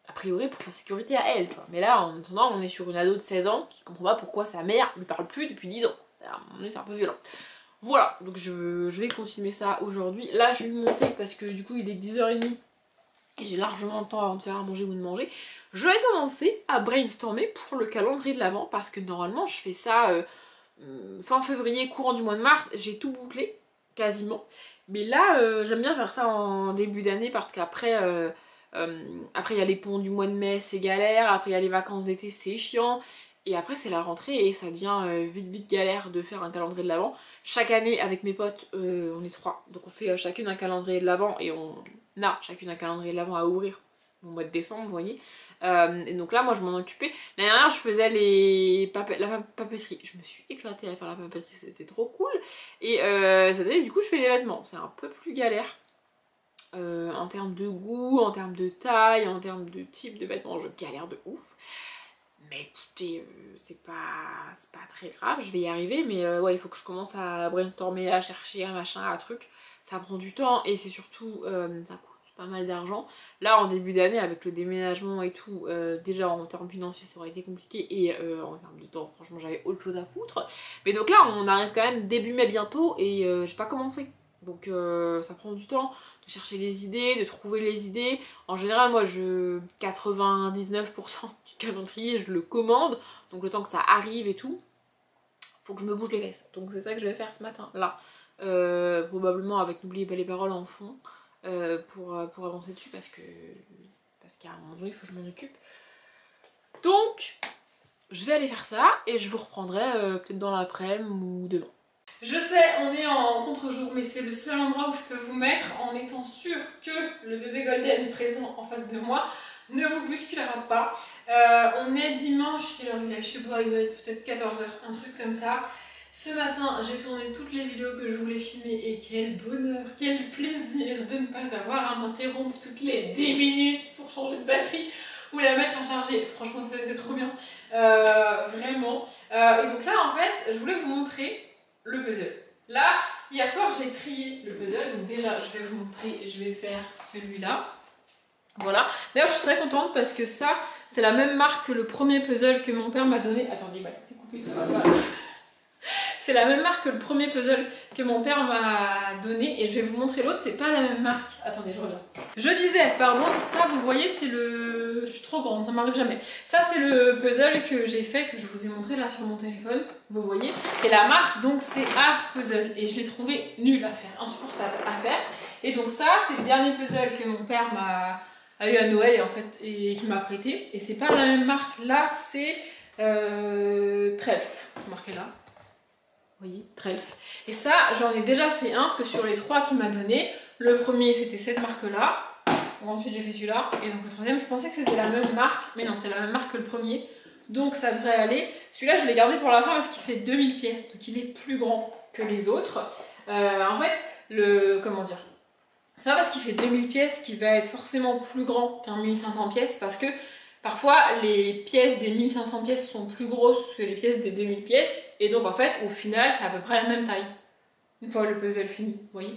Speaker 1: a priori pour sa sécurité à elle, tu vois. Mais là en attendant on est sur une ado de 16 ans qui comprend pas pourquoi sa mère lui parle plus depuis 10 ans, c'est un peu violent. Voilà, donc je vais continuer ça aujourd'hui. Là je vais monter parce que du coup il est 10h30 et j'ai largement le temps avant de faire à manger ou de manger. Je vais commencer à brainstormer pour le calendrier de l'Avent parce que normalement je fais ça fin février, courant du mois de mars, j'ai tout bouclé, quasiment. Mais là j'aime bien faire ça en début d'année parce qu'après après il y a les ponts du mois de mai, c'est galère, après il y a les vacances d'été, c'est chiant. Et après c'est la rentrée et ça devient vite galère de faire un calendrier de l'Avent. Chaque année avec mes potes, on est 3, donc on fait chacune un calendrier de l'Avent et on a chacune un calendrier de l'Avent à ouvrir au mois de décembre, vous voyez. Et donc là moi je m'en occupais. L'année dernière je faisais la papeterie, je me suis éclatée à faire la papeterie, c'était trop cool. Et cette année du coup je fais les vêtements, c'est un peu plus galère. En termes de goût, en termes de taille, en termes de type de vêtements, je galère de ouf. Mais écoutez, c'est pas très grave, je vais y arriver, mais ouais, il faut que je commence à brainstormer, à chercher un machin, un truc. Ça prend du temps et c'est surtout, ça coûte pas mal d'argent. Là, en début d'année, avec le déménagement et tout, déjà en termes financiers, ça aurait été compliqué et en termes de temps, franchement, j'avais autre chose à foutre. Mais donc là, on arrive quand même début mai bientôt et j'ai pas commencé. Donc ça prend du temps de chercher les idées, de trouver les idées. En général, moi, 99% du calendrier, je le commande. Donc le temps que ça arrive et tout, faut que je me bouge les fesses. Donc c'est ça que je vais faire ce matin, là. Probablement avec N'oubliez pas les paroles en fond, pour avancer dessus parce qu'à un moment donné, il faut que je m'en occupe. Donc, je vais aller faire ça et je vous reprendrai peut-être dans l'après-midi ou demain. Je sais, on est en contre-jour, mais c'est le seul endroit où je peux vous mettre en étant sûr que le bébé golden présent en face de moi ne vous bousculera pas. On est dimanche, quelle heure il est? Je sais pas, il doit être peut-être 14h, un truc comme ça. Ce matin, j'ai tourné toutes les vidéos que je voulais filmer et quel bonheur, quel plaisir de ne pas avoir à m'interrompre toutes les 10 minutes pour changer de batterie ou la mettre à charger. Franchement, c'est trop bien, vraiment. Et donc là, en fait, je voulais vous montrer le puzzle. Là, hier soir, j'ai trié le puzzle. Donc déjà, je vais vous montrer, je vais faire celui-là. Voilà. D'ailleurs, je suis très contente parce que ça, c'est la même marque que le premier puzzle que mon père m'a donné. Attendez, bah, t'es coupé, ça va pas. C'est la même marque que le premier puzzle que mon père m'a donné et je vais vous montrer l'autre, c'est pas la même marque. Attendez, je reviens. Je disais, pardon, ça vous voyez c'est le... Je suis trop grande, ça m'arrive jamais. Ça c'est le puzzle que j'ai fait, que je vous ai montré là sur mon téléphone, vous voyez. Et la marque donc c'est Art Puzzle et je l'ai trouvé nul à faire, insupportable à faire. Et donc ça c'est le dernier puzzle que mon père a eu à Noël et en fait et qui m'a prêté. Et c'est pas la même marque, là c'est Trelf, marqué là. Vous voyez, Trelf. Et ça, j'en ai déjà fait un parce que sur les 3 qu'il m'a donné, le premier c'était cette marque-là. Ensuite j'ai fait celui-là. Et donc le troisième, je pensais que c'était la même marque, mais non, c'est la même marque que le premier. Donc ça devrait aller. Celui-là, je l'ai gardé pour la fin parce qu'il fait 2000 pièces, donc il est plus grand que les autres. En fait, comment dire, c'est pas parce qu'il fait 2000 pièces qu'il va être forcément plus grand qu'un 1500 pièces, parce que parfois les pièces des 1500 pièces sont plus grosses que les pièces des 2000 pièces, et donc en fait au final c'est à peu près la même taille une fois le puzzle fini, vous voyez.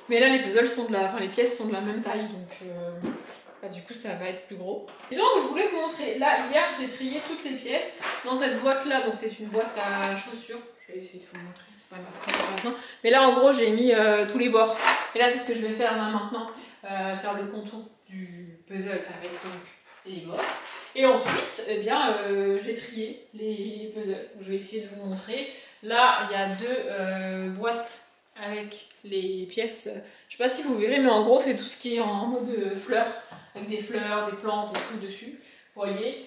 Speaker 1: Mais là les puzzles sont les pièces sont de la même taille, donc du coup ça va être plus gros. Et donc je voulais vous montrer, là hier j'ai trié toutes les pièces dans cette boîte là, donc c'est une boîte à chaussures. Je vais essayer de vous montrer, c'est pas grave. Mais là en gros j'ai mis tous les bords. Et là c'est ce que je vais faire là maintenant, faire le contour du puzzle avec donc les bords. Et ensuite, eh bien, j'ai trié les puzzles. Je vais essayer de vous montrer. Là il y a 2 boîtes avec les pièces. Je sais pas si vous verrez, mais en gros c'est tout ce qui est en mode fleurs, avec des fleurs, des plantes et tout dessus. Vous voyez,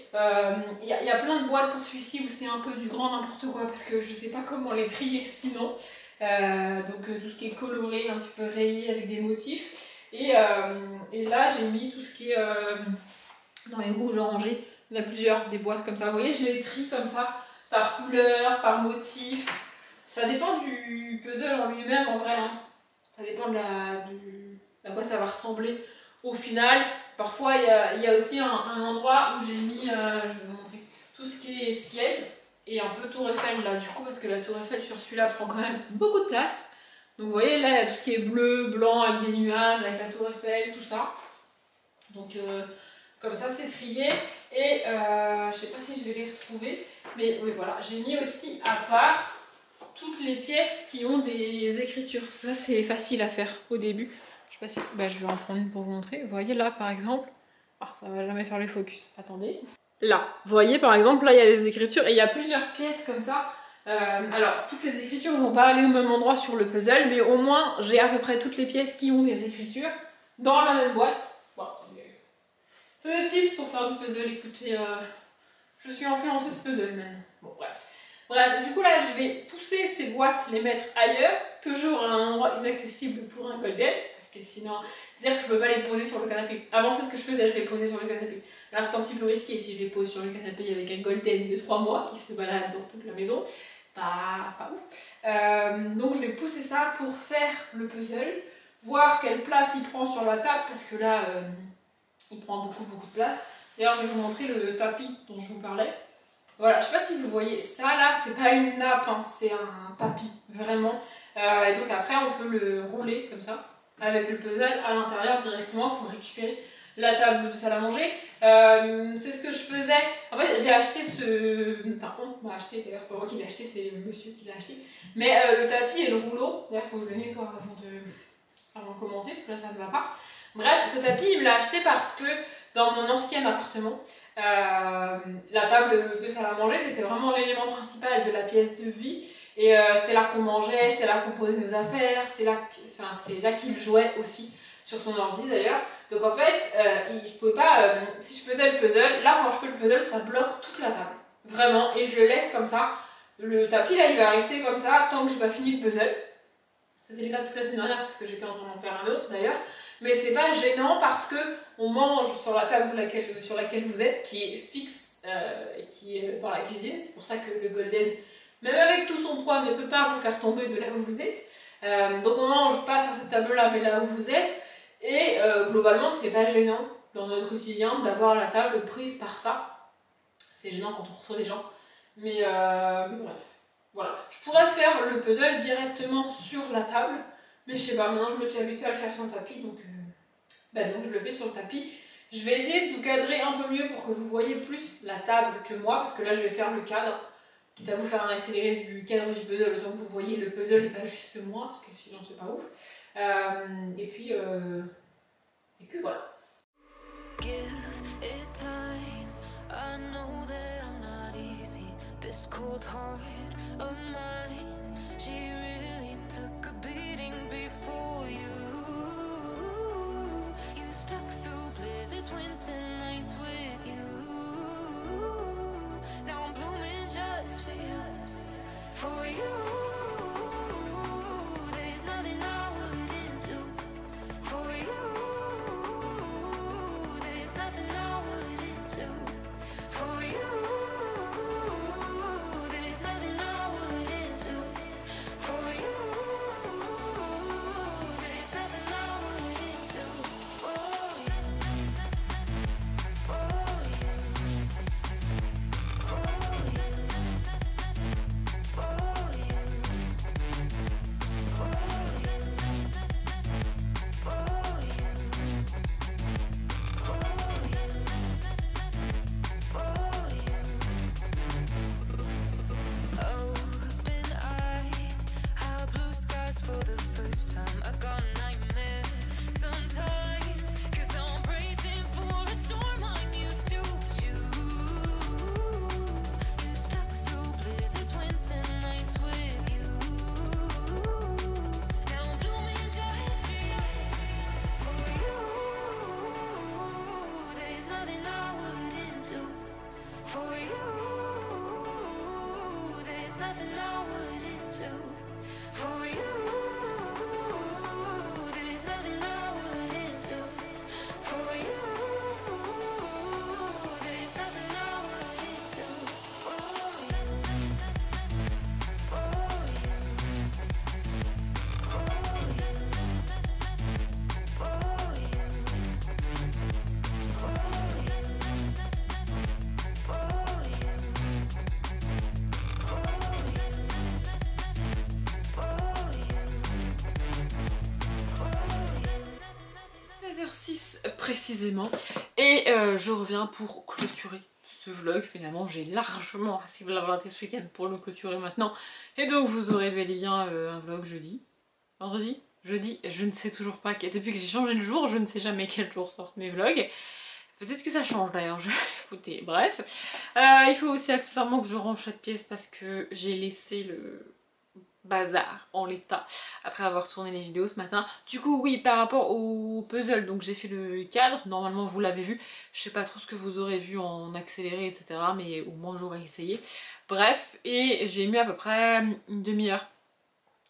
Speaker 1: il y a plein de boîtes pour celui-ci où c'est un peu du grand n'importe quoi parce que je sais pas comment les trier sinon. Donc tout ce qui est coloré, un petit peu rayé avec des motifs. Et là j'ai mis tout ce qui est dans les rouges orangés. Il y en a plusieurs, des boîtes comme ça. Vous voyez, je les trie comme ça, par couleur, par motif. Ça dépend du puzzle en lui-même en vrai. Hein. Ça dépend à quoi ça va ressembler au final. Parfois il y a aussi un endroit où j'ai mis, je vais vous montrer, tout ce qui est ciel et un peu tour Eiffel là du coup, parce que la tour Eiffel sur celui-là prend quand même beaucoup de place. Donc vous voyez là il y a tout ce qui est bleu, blanc avec des nuages, avec la tour Eiffel, tout ça. Donc comme ça c'est trié et je sais pas si je vais les retrouver, mais oui voilà, j'ai mis aussi à part toutes les pièces qui ont des écritures. Ça c'est facile à faire au début. Je sais pas si... je vais en prendre une pour vous montrer. Vous voyez là par exemple... Ah, ça va jamais faire les focus. Attendez. Là, vous voyez par exemple, là il y a des écritures et il y a plusieurs pièces comme ça. Alors, toutes les écritures ne vont pas aller au même endroit sur le puzzle, mais au moins j'ai à peu près toutes les pièces qui ont des écritures dans la même boîte. Bon, c'est des tips pour faire du puzzle. Écoutez, je suis influenceuse puzzle maintenant. Bon, bref. Voilà, du coup là je vais pousser ces boîtes, les mettre ailleurs, toujours à un endroit inaccessible pour un golden, parce que sinon, c'est-à-dire que je peux pas les poser sur le canapé. Avant c'est ce que je faisais, je les posais sur le canapé. Là c'est un petit peu risqué si je les pose sur le canapé avec un golden de 3 mois qui se balade dans toute la maison, c'est pas ouf. Donc je vais pousser ça pour faire le puzzle, voir quelle place il prend sur la table, parce que là il prend beaucoup de place. D'ailleurs je vais vous montrer le tapis dont je vous parlais. Voilà, je sais pas si vous voyez, ça là c'est pas une nappe, hein, c'est un tapis, vraiment. Et donc après on peut le rouler comme ça, avec le puzzle à l'intérieur directement pour récupérer la table de salle à manger. C'est ce que je faisais. En fait j'ai acheté Enfin on m'a acheté, d'ailleurs c'est pas moi qui l'ai acheté, c'est le monsieur qui l'a acheté. Mais le tapis et le rouleau, d'ailleurs il faut que je le nettoie avant de commencer, parce que là ça ne va pas. Bref, ce tapis il me l'a acheté parce que dans mon ancien appartement, la table de salle à manger c'était vraiment l'élément principal de la pièce de vie, et c'est là qu'on mangeait, c'est là qu'on posait nos affaires, c'est là qu'il jouait aussi sur son ordi d'ailleurs. Donc en fait je pouvais pas, si je faisais le puzzle, là quand je fais le puzzle ça bloque toute la table vraiment, et je le laisse comme ça. Le tapis là il va rester comme ça tant que j'ai pas fini le puzzle. C'était le cas toute la semaine dernière parce que j'étais en train d'en faire un autre d'ailleurs. Mais c'est pas gênant parce que on mange sur la table sur laquelle vous êtes, qui est fixe et qui est dans la cuisine. C'est pour ça que le golden, même avec tout son poids, ne peut pas vous faire tomber de là où vous êtes. Donc on mange pas sur cette table-là, mais là où vous êtes. Et globalement, c'est pas gênant dans notre quotidien d'avoir la table prise par ça. C'est gênant quand on reçoit des gens. Mais bref, voilà. Je pourrais faire le puzzle directement sur la table. Mais je sais pas, maintenant je me suis habituée à le faire sur le tapis, donc je le fais sur le tapis. Je vais essayer de vous cadrer un peu mieux pour que vous voyez plus la table que moi, parce que là je vais faire le cadre, quitte à vous faire un accéléré du cadre du puzzle, le temps que vous voyez le puzzle et pas juste moi, parce que sinon c'est pas ouf. Et puis voilà. précisément. Et je reviens pour clôturer ce vlog. Finalement j'ai largement assez blablaté ce week-end pour le clôturer maintenant. Et donc vous aurez bel et bien un vlog jeudi. Vendredi? Jeudi, je ne sais toujours pas. Depuis que j'ai changé le jour, je ne sais jamais quel jour sortent mes vlogs. Peut-être que ça change d'ailleurs, écoutez, bref. Il faut aussi accessoirement que je range cette pièce parce que j'ai laissé le bazar en l'état après avoir tourné les vidéos ce matin. Du coup oui, par rapport au puzzle, donc j'ai fait le cadre, normalement vous l'avez vu, je sais pas trop ce que vous aurez vu en accéléré etc, mais au moins j'aurais essayé. Bref, et j'ai mis à peu près une demi-heure,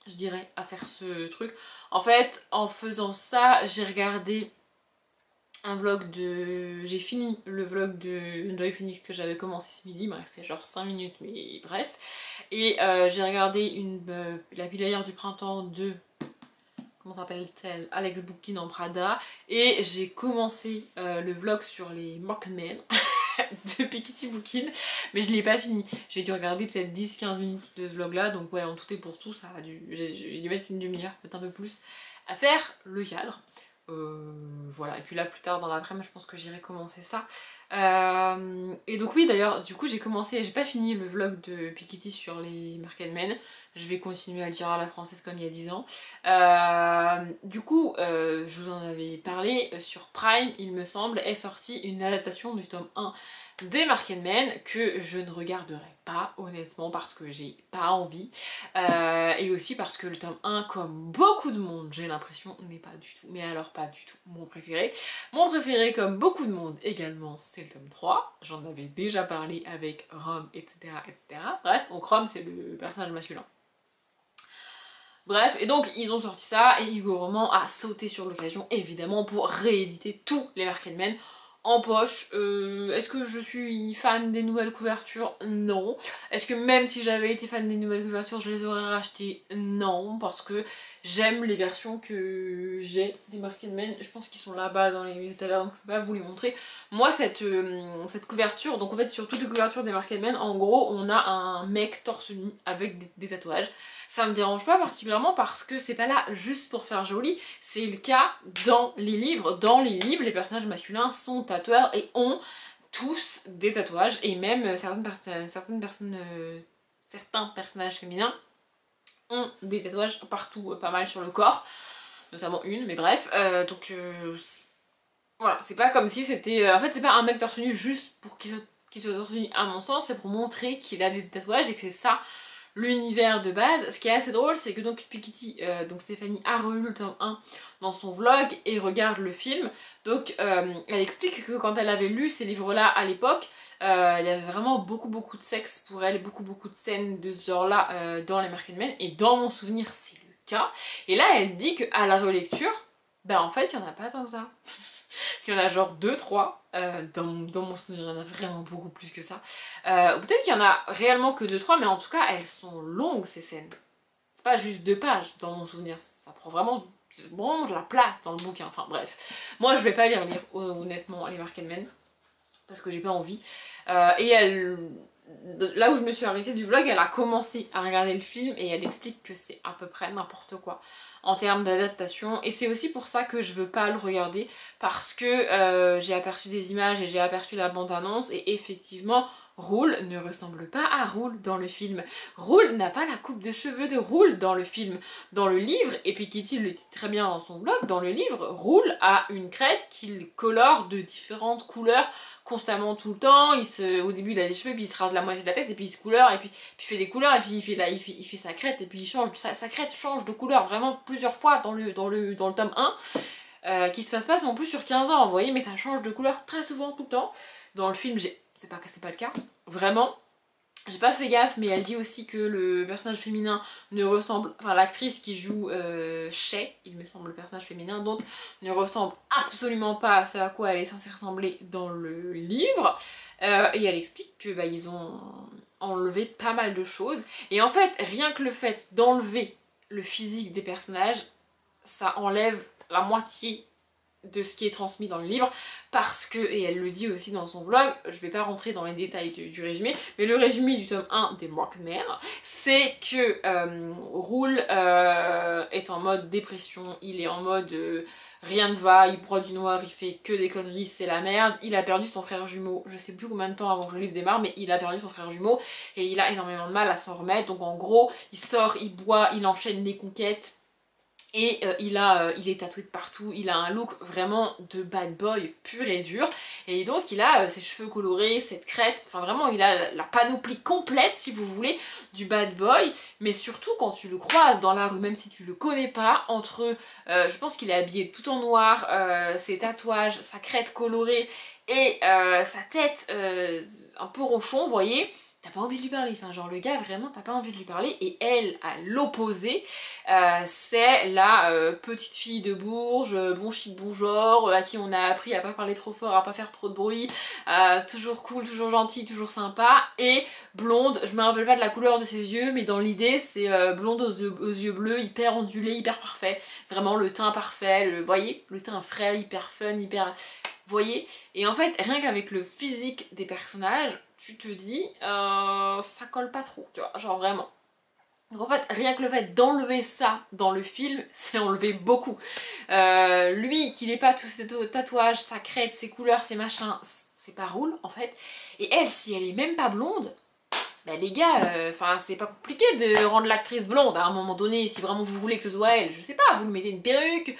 Speaker 1: je dirais, à faire ce truc. En fait, en faisant ça, j'ai regardé un vlog de... J'ai fini le vlog de Enjoy Phoenix que j'avais commencé ce midi, bref c'est genre 5 minutes mais bref. Et j'ai regardé la pilière du printemps de... Comment s'appelle-t-elle? Alex Bouquin en Prada. Et j'ai commencé le vlog sur les Marketmen de Piketty Bookin, mais je l'ai pas fini. J'ai dû regarder peut-être 10-15 minutes de ce vlog là, donc ouais, en tout et pour tout, ça a dû... J'ai dû mettre une demi-heure, peut-être un peu plus, à faire le cadre. Voilà, et puis là plus tard dans l'après-midi je pense que j'irai commencer ça. Et donc oui d'ailleurs du coup j'ai commencé, j'ai pas fini le vlog de Piketty sur les Marketmen, je vais continuer à le dire à la française comme il y a 10 ans. Du coup je vous en avais parlé, sur Prime il me semble est sortie une adaptation du tome 1 des Marketmen que je ne regarderai pas honnêtement parce que j'ai pas envie, et aussi parce que le tome 1 comme beaucoup de monde j'ai l'impression n'est pas du tout, mais alors pas du tout mon préféré. Mon préféré comme beaucoup de monde également c'est le tome 3, j'en avais déjà parlé avec Rom etc etc. Bref, donc Rom c'est le personnage masculin. Bref, et donc ils ont sorti ça et Hugo Roman a sauté sur l'occasion évidemment pour rééditer tous les Marketmen en poche. Est-ce que je suis fan des nouvelles couvertures? Non. Est-ce que même si j'avais été fan des nouvelles couvertures, je les aurais rachetées? Non, parce que j'aime les versions que j'ai des Marketmen. Je pense qu'ils sont là-bas dans les étagères, donc je peux pas vous les montrer. Moi, cette couverture, donc en fait sur toutes les couvertures des Marketmen, en gros, on a un mec torse nu avec des tatouages. Ça me dérange pas particulièrement parce que c'est pas là juste pour faire joli, c'est le cas dans les livres. Dans les livres, les personnages masculins sont tatoueurs et ont tous des tatouages, et même certains personnages féminins ont des tatouages partout, pas mal sur le corps, notamment une, mais bref, voilà, c'est pas comme si c'était... en fait c'est pas un mec torse nu juste pour qu'il soit torse nu à mon sens, c'est pour montrer qu'il a des tatouages et que c'est ça l'univers de base. Ce qui est assez drôle, c'est que donc Piketty, donc Stéphanie a relu le tome 1 dans son vlog et regarde le film. Donc elle explique que quand elle avait lu ces livres-là à l'époque, il y avait vraiment beaucoup de sexe pour elle, beaucoup de scènes de ce genre-là dans les Marketmen, et dans mon souvenir c'est le cas. Et là elle dit qu'à la relecture, ben en fait il y en a pas tant que ça. Il y en a genre 2-3, dans mon souvenir il y en a vraiment beaucoup plus que ça. Ou peut-être qu'il y en a réellement que 2-3, mais en tout cas elles sont longues ces scènes. C'est pas juste 2 pages dans mon souvenir, ça prend vraiment de la place dans le bouquin, enfin bref. Moi je vais pas les relire honnêtement les Marketmen, parce que j'ai pas envie. Et elle... Là où je me suis arrêtée du vlog, elle a commencé à regarder le film et elle explique que c'est à peu près n'importe quoi en termes d'adaptation, et c'est aussi pour ça que je veux pas le regarder, parce que j'ai aperçu des images et j'ai aperçu la bande-annonce et effectivement Roule ne ressemble pas à Roule dans le film. Roule n'a pas la coupe de cheveux de Roule dans le film. Dans le livre, et puis Kitty le dit très bien dans son vlog, dans le livre, Roule a une crête qu'il colore de différentes couleurs constamment tout le temps. Au début il a des cheveux, puis il se rase la moitié de la tête, et puis il se couleur, et puis il fait des couleurs, et puis il fait sa crête, et puis il change, sa crête change de couleur vraiment plusieurs fois dans le tome 1, qui se passe pas non plus sur 15 ans, vous voyez, mais ça change de couleur très souvent tout le temps. Dans le film, c'est pas le cas, vraiment. J'ai pas fait gaffe, mais elle dit aussi que le personnage féminin ne ressemble... Enfin, l'actrice qui joue Shay, il me semble, le personnage féminin, donc ne ressemble absolument pas à ce à quoi elle est censée ressembler dans le livre. Et elle explique que bah, ils ont enlevé pas mal de choses. Et en fait, rien que le fait d'enlever le physique des personnages, ça enlève la moitié de ce qui est transmis dans le livre, parce que, et elle le dit aussi dans son vlog, je vais pas rentrer dans les détails du résumé, mais le résumé du tome 1 des Markmen, c'est que Roule est en mode dépression, il est en mode rien ne va, il broie du noir, il fait que des conneries, c'est la merde, il a perdu son frère jumeau, je sais plus combien de temps avant que le livre démarre, mais il a perdu son frère jumeau, et il a énormément de mal à s'en remettre, donc en gros, il sort, il boit, il enchaîne les conquêtes, et il est tatoué de partout, il a un look vraiment de bad boy pur et dur. Et donc il a ses cheveux colorés, cette crête, enfin vraiment il a la panoplie complète si vous voulez du bad boy. Mais surtout quand tu le croises dans la rue, même si tu le connais pas, entre je pense qu'il est habillé tout en noir, ses tatouages, sa crête colorée et sa tête un peu ronchon, vous voyez, t'as pas envie de lui parler, enfin genre le gars vraiment t'as pas envie de lui parler. Et elle, à l'opposé, c'est la petite fille de Bourges, bon chic bon genre, à qui on a appris à pas parler trop fort, à pas faire trop de bruit, toujours cool, toujours gentille, toujours sympa, et blonde, je me rappelle pas de la couleur de ses yeux, mais dans l'idée c'est blonde aux yeux bleus, hyper ondulée, hyper parfait, vraiment le teint parfait, vous voyez, le teint frais, hyper fun, hyper... Vous voyez. Et en fait, rien qu'avec le physique des personnages, tu te dis, ça colle pas trop, tu vois, genre vraiment. Donc en fait, rien que le fait d'enlever ça dans le film, c'est enlever beaucoup. Lui, qu'il ait pas tous ses tatouages, sa crête, ses couleurs, ses machins, c'est pas Roule, en fait. Et elle, si elle est même pas blonde, bah les gars, enfin c'est pas compliqué de rendre l'actrice blonde à un moment donné, si vraiment vous voulez que ce soit elle, je sais pas, vous lui mettez une perruque,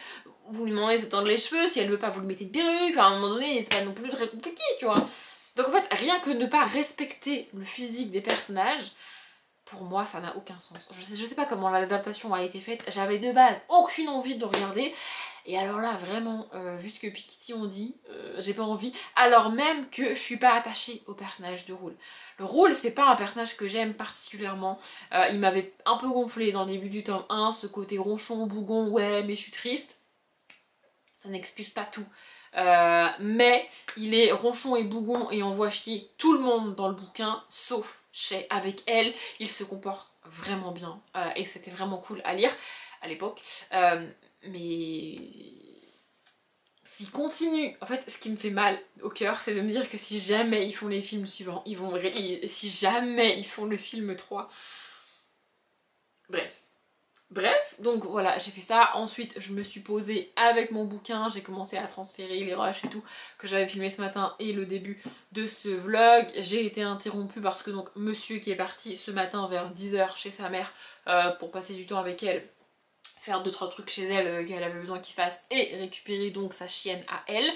Speaker 1: vous lui demandez de tendre les cheveux, si elle veut pas vous lui mettez une perruque, enfin à un moment donné c'est pas non plus très compliqué, tu vois. Donc en fait, rien que ne pas respecter le physique des personnages, pour moi ça n'a aucun sens. Je sais pas comment l'adaptation a été faite, j'avais de base aucune envie de le regarder, et alors là vraiment, vu ce que Piketty ont dit, j'ai pas envie, alors même que je suis pas attachée au personnage de Roule. Le Roule c'est pas un personnage que j'aime particulièrement, il m'avait un peu gonflé dans le début du tome 1, ce côté ronchon, bougon, ouais mais je suis triste, ça n'excuse pas tout. Mais il est ronchon et bougon et envoie chier tout le monde dans le bouquin, sauf Shay. Avec elle, il se comporte vraiment bien et c'était vraiment cool à lire à l'époque. Mais s'il continue, en fait ce qui me fait mal au cœur, c'est de me dire que si jamais ils font les films suivants, si jamais ils font le film 3, Bref, donc voilà, j'ai fait ça. Ensuite, je me suis posée avec mon bouquin, j'ai commencé à transférer les rushs et tout que j'avais filmé ce matin et le début de ce vlog. J'ai été interrompue parce que donc monsieur qui est parti ce matin vers 10 h chez sa mère pour passer du temps avec elle, faire 2-3 trucs chez elle qu'elle avait besoin qu'il fasse et récupérer donc sa chienne à elle,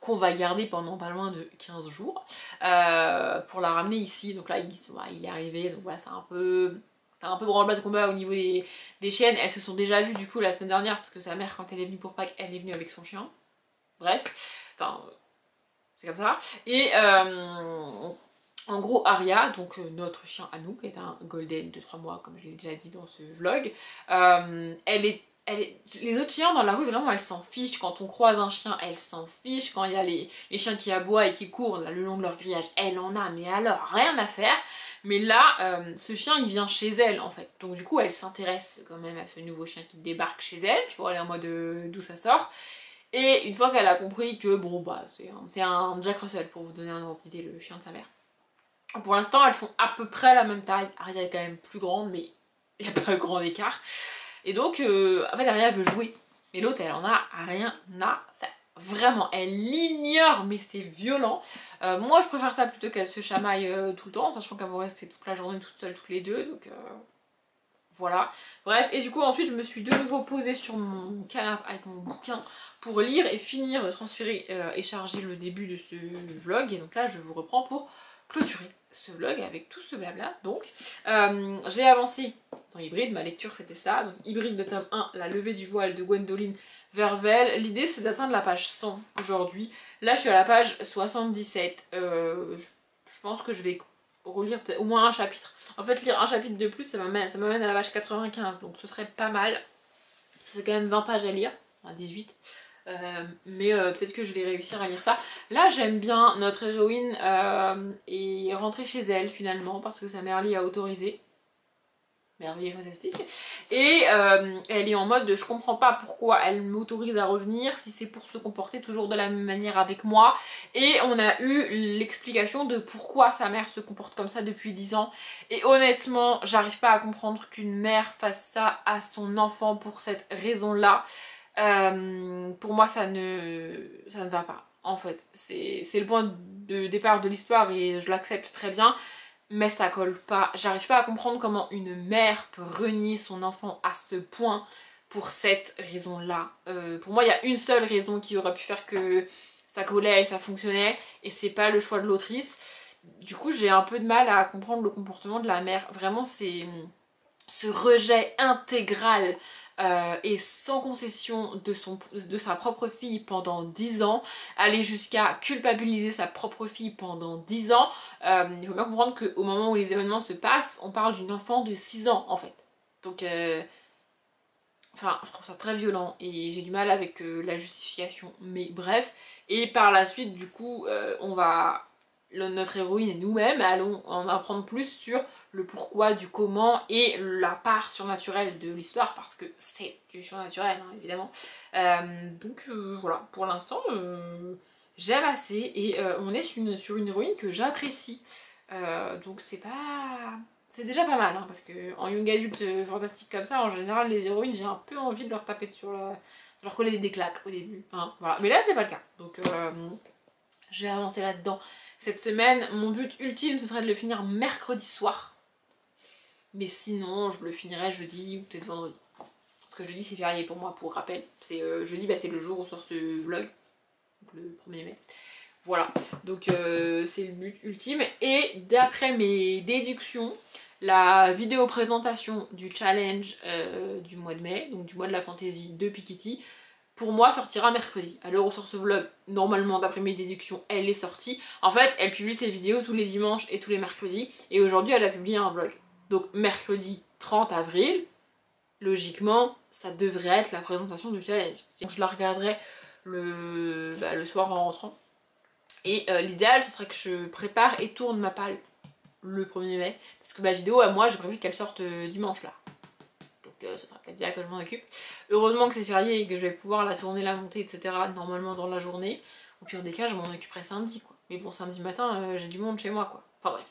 Speaker 1: qu'on va garder pendant pas loin de 15 jours pour la ramener ici. Donc là il est arrivé, donc voilà, c'était un peu branle-bas de combat au niveau des chiennes. Elles se sont déjà vues du coup la semaine dernière parce que sa mère quand elle est venue pour Pâques, elle est venue avec son chien. Bref, enfin c'est comme ça. Et en gros Aria, donc notre chien à nous, qui est un golden de 3 mois comme je l'ai déjà dit dans ce vlog, les autres chiens dans la rue vraiment elles s'en fichent. Quand on croise un chien elles s'en fichent. Quand il y a les chiens qui aboient et qui courent là, le long de leur grillage, elle en a mais alors rien à faire. Mais là, ce chien il vient chez elle en fait. Donc du coup elle s'intéresse quand même à ce nouveau chien qui débarque chez elle. Tu vois, elle est en mode d'où ça sort. Et une fois qu'elle a compris que bon bah c'est un Jack Russell pour vous donner une identité, le chien de sa mère. Pour l'instant elles font à peu près la même taille. Aria est quand même plus grande mais il n'y a pas grand écart. Et donc en fait Aria veut jouer. Mais l'autre elle en a rien à faire. Vraiment, elle l'ignore, mais c'est violent. Moi, je préfère ça plutôt qu'elle se chamaille tout le temps, sachant qu'elle va rester toute la journée toute seule, toutes les deux, donc voilà. Bref, et du coup, ensuite, je me suis de nouveau posée sur mon canapé avec mon bouquin pour lire et finir de transférer et charger le début de ce vlog. Et donc là, je vous reprends pour clôturer ce vlog avec tout ce blabla. Donc, j'ai avancé dans Hybride, ma lecture c'était ça. Donc, Hybride de tome 1, La levée du voile de Gwendoline Vervel. L'idée c'est d'atteindre la page 100 aujourd'hui. Là je suis à la page 77. Je pense que je vais relire peut-être au moins un chapitre. En fait lire un chapitre de plus ça m'amène à la page 95, donc ce serait pas mal. Ça fait quand même 20 pages à lire, enfin 18. Mais peut-être que je vais réussir à lire ça. Là j'aime bien, notre héroïne est rentrée chez elle finalement parce que sa mère a autorisé. merveilleux, fantastique. Et elle est en mode je comprends pas pourquoi elle m'autorise à revenir si c'est pour se comporter toujours de la même manière avec moi. Et on a eu l'explication de pourquoi sa mère se comporte comme ça depuis 10 ans. Et honnêtement, j'arrive pas à comprendre qu'une mère fasse ça à son enfant pour cette raison-là. Pour moi ça ne va pas. En fait, c'est le point de départ de l'histoire et je l'accepte très bien. Mais ça colle pas. J'arrive pas à comprendre comment une mère peut renier son enfant à ce point pour cette raison-là. Pour moi, il y a une seule raison qui aurait pu faire que ça collait et ça fonctionnait, et c'est pas le choix de l'autrice. Du coup, j'ai un peu de mal à comprendre le comportement de la mère. Vraiment, c'est ce rejet intégral et sans concession de sa propre fille pendant 10 ans, aller jusqu'à culpabiliser sa propre fille pendant 10 ans. Il faut bien comprendre qu'au moment où les événements se passent, on parle d'une enfant de 6 ans en fait. Donc, enfin, je trouve ça très violent et j'ai du mal avec la justification, mais bref. Et par la suite, du coup, notre héroïne et nous-mêmes allons en apprendre plus sur le pourquoi, du comment et la part surnaturelle de l'histoire, parce que c'est du surnaturel, hein, évidemment. Donc voilà, pour l'instant, j'aime assez et on est sur une héroïne que j'apprécie. Donc c'est pas... C'est déjà pas mal, hein, parce que en young adulte fantastique comme ça, en général, les héroïnes, j'ai un peu envie de leur taper de leur coller des claques au début. Hein, voilà. Mais là, c'est pas le cas. Donc j'ai avancé là-dedans cette semaine. Mon but ultime, ce serait de le finir mercredi soir. Mais sinon, je le finirai jeudi ou peut-être vendredi. Parce que jeudi, c'est férié pour moi, pour rappel. C'est jeudi, bah, c'est le jour où sort ce vlog. Donc le 1er mai. Voilà. Donc c'est le but ultime. Et d'après mes déductions, la vidéo présentation du challenge du mois de mai, donc du mois de la fantaisie de Piketty, pour moi sortira mercredi. À l'heure où sort ce vlog, normalement d'après mes déductions, elle est sortie. En fait, elle publie ses vidéos tous les dimanches et tous les mercredis. Et aujourd'hui, elle a publié un vlog. Donc mercredi 30 avril, logiquement, ça devrait être la présentation du challenge. Donc je la regarderai le soir en rentrant. Et l'idéal, ce serait que je prépare et tourne ma palle le 1er mai. Parce que ma vidéo, à moi, j'ai prévu qu'elle sorte dimanche là. Donc ça sera peut-être bien que je m'en occupe. Heureusement que c'est férié et que je vais pouvoir la tourner, la monter, etc. normalement dans la journée. Au pire des cas, je m'en occuperai samedi, quoi. Mais bon, samedi matin, j'ai du monde chez moi, quoi. Enfin bref.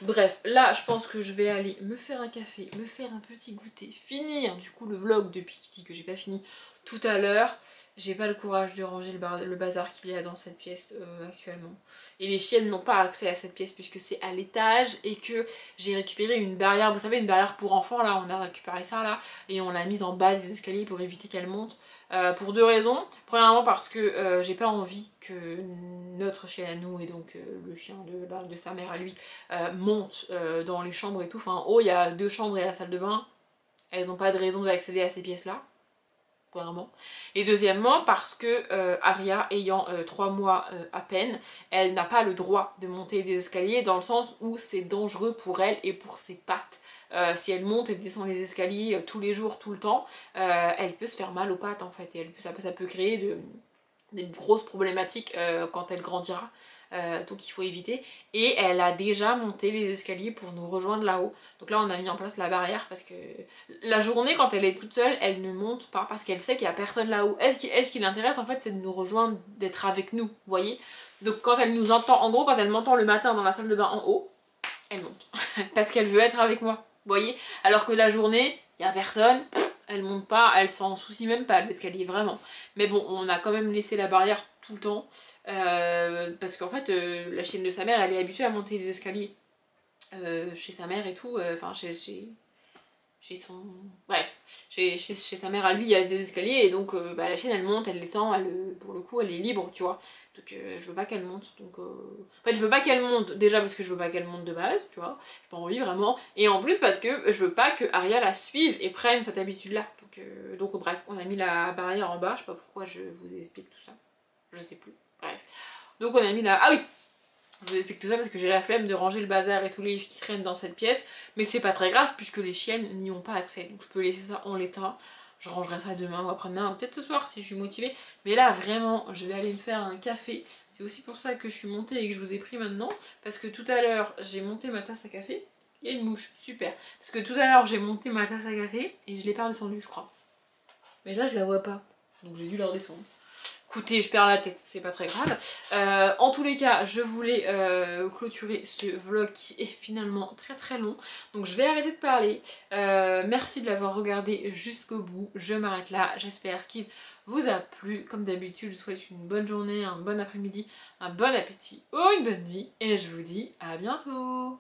Speaker 1: Bref, là, je pense que je vais aller me faire un café, me faire un petit goûter, finir du coup le vlog de Piketty que j'ai pas fini tout à l'heure. J'ai pas le courage de ranger le bazar qu'il y a dans cette pièce actuellement. Et les chiennes n'ont pas accès à cette pièce puisque c'est à l'étage et que j'ai récupéré une barrière, vous savez, une barrière pour enfants là, on a récupéré ça là et on l'a mise en bas des escaliers pour éviter qu'elle monte. Pour deux raisons. Premièrement parce que j'ai pas envie que notre chien à nous et donc le chien de sa mère à lui monte dans les chambres et tout. Enfin en haut il y a 2 chambres et la salle de bain. Elles n'ont pas de raison d'accéder à ces pièces là. Premièrement. Et deuxièmement parce que Aria ayant 3 mois à peine, elle n'a pas le droit de monter des escaliers dans le sens où c'est dangereux pour elle et pour ses pattes. Si elle monte et descend les escaliers tous les jours, tout le temps, elle peut se faire mal aux pattes en fait et ça peut créer des grosses problématiques quand elle grandira. Donc il faut éviter. Et elle a déjà monté les escaliers pour nous rejoindre là-haut. Donc là on a mis en place la barrière parce que la journée quand elle est toute seule, elle ne monte pas parce qu'elle sait qu'il n'y a personne là-haut. Ce qui l'intéresse en fait c'est de nous rejoindre, d'être avec nous, vous voyez. Donc quand elle nous entend, en gros quand elle m'entend le matin dans la salle de bain en haut, elle monte. Parce qu'elle veut être avec moi, vous voyez. Alors que la journée, il n'y a personne, elle monte pas, elle s'en soucie même pas de l'escalier, vraiment. Mais bon, on a quand même laissé la barrière tout le temps. Parce qu'en fait, la chienne de sa mère, elle est habituée à monter les escaliers. Chez sa mère et tout, enfin chez son... Bref, chez sa mère à lui, il y a des escaliers et donc la chienne elle monte, elle descend, pour le coup elle est libre, tu vois. Donc je veux pas qu'elle monte, donc... En fait je veux pas qu'elle monte, déjà parce que je veux pas qu'elle monte de base, tu vois. J'ai pas envie vraiment. Et en plus parce que je veux pas que Aria la suive et prenne cette habitude là. Donc bref, on a mis la barrière en bas, je sais pas pourquoi je vous explique tout ça. Je sais plus, bref. Donc on a mis la... Ah oui, je vous explique tout ça parce que j'ai la flemme de ranger le bazar et tous les livres qui traînent dans cette pièce. Mais c'est pas très grave puisque les chiennes n'y ont pas accès. Donc je peux laisser ça en l'état. Je rangerai ça demain ou après-demain ou peut-être ce soir si je suis motivée. Mais là vraiment je vais aller me faire un café. C'est aussi pour ça que je suis montée et que je vous ai pris maintenant. Parce que tout à l'heure j'ai monté ma tasse à café. Il y a une mouche, super. Parce que tout à l'heure j'ai monté ma tasse à café et je l'ai pas redescendue je crois. Mais là je la vois pas, donc j'ai dû la redescendre. Écoutez, je perds la tête, c'est pas très grave. En tous les cas, je voulais clôturer ce vlog qui est finalement très très long. Donc je vais arrêter de parler. Merci de l'avoir regardé jusqu'au bout. Je m'arrête là. J'espère qu'il vous a plu. Comme d'habitude, je vous souhaite une bonne journée, un bon après-midi, un bon appétit ou une bonne nuit. Et je vous dis à bientôt.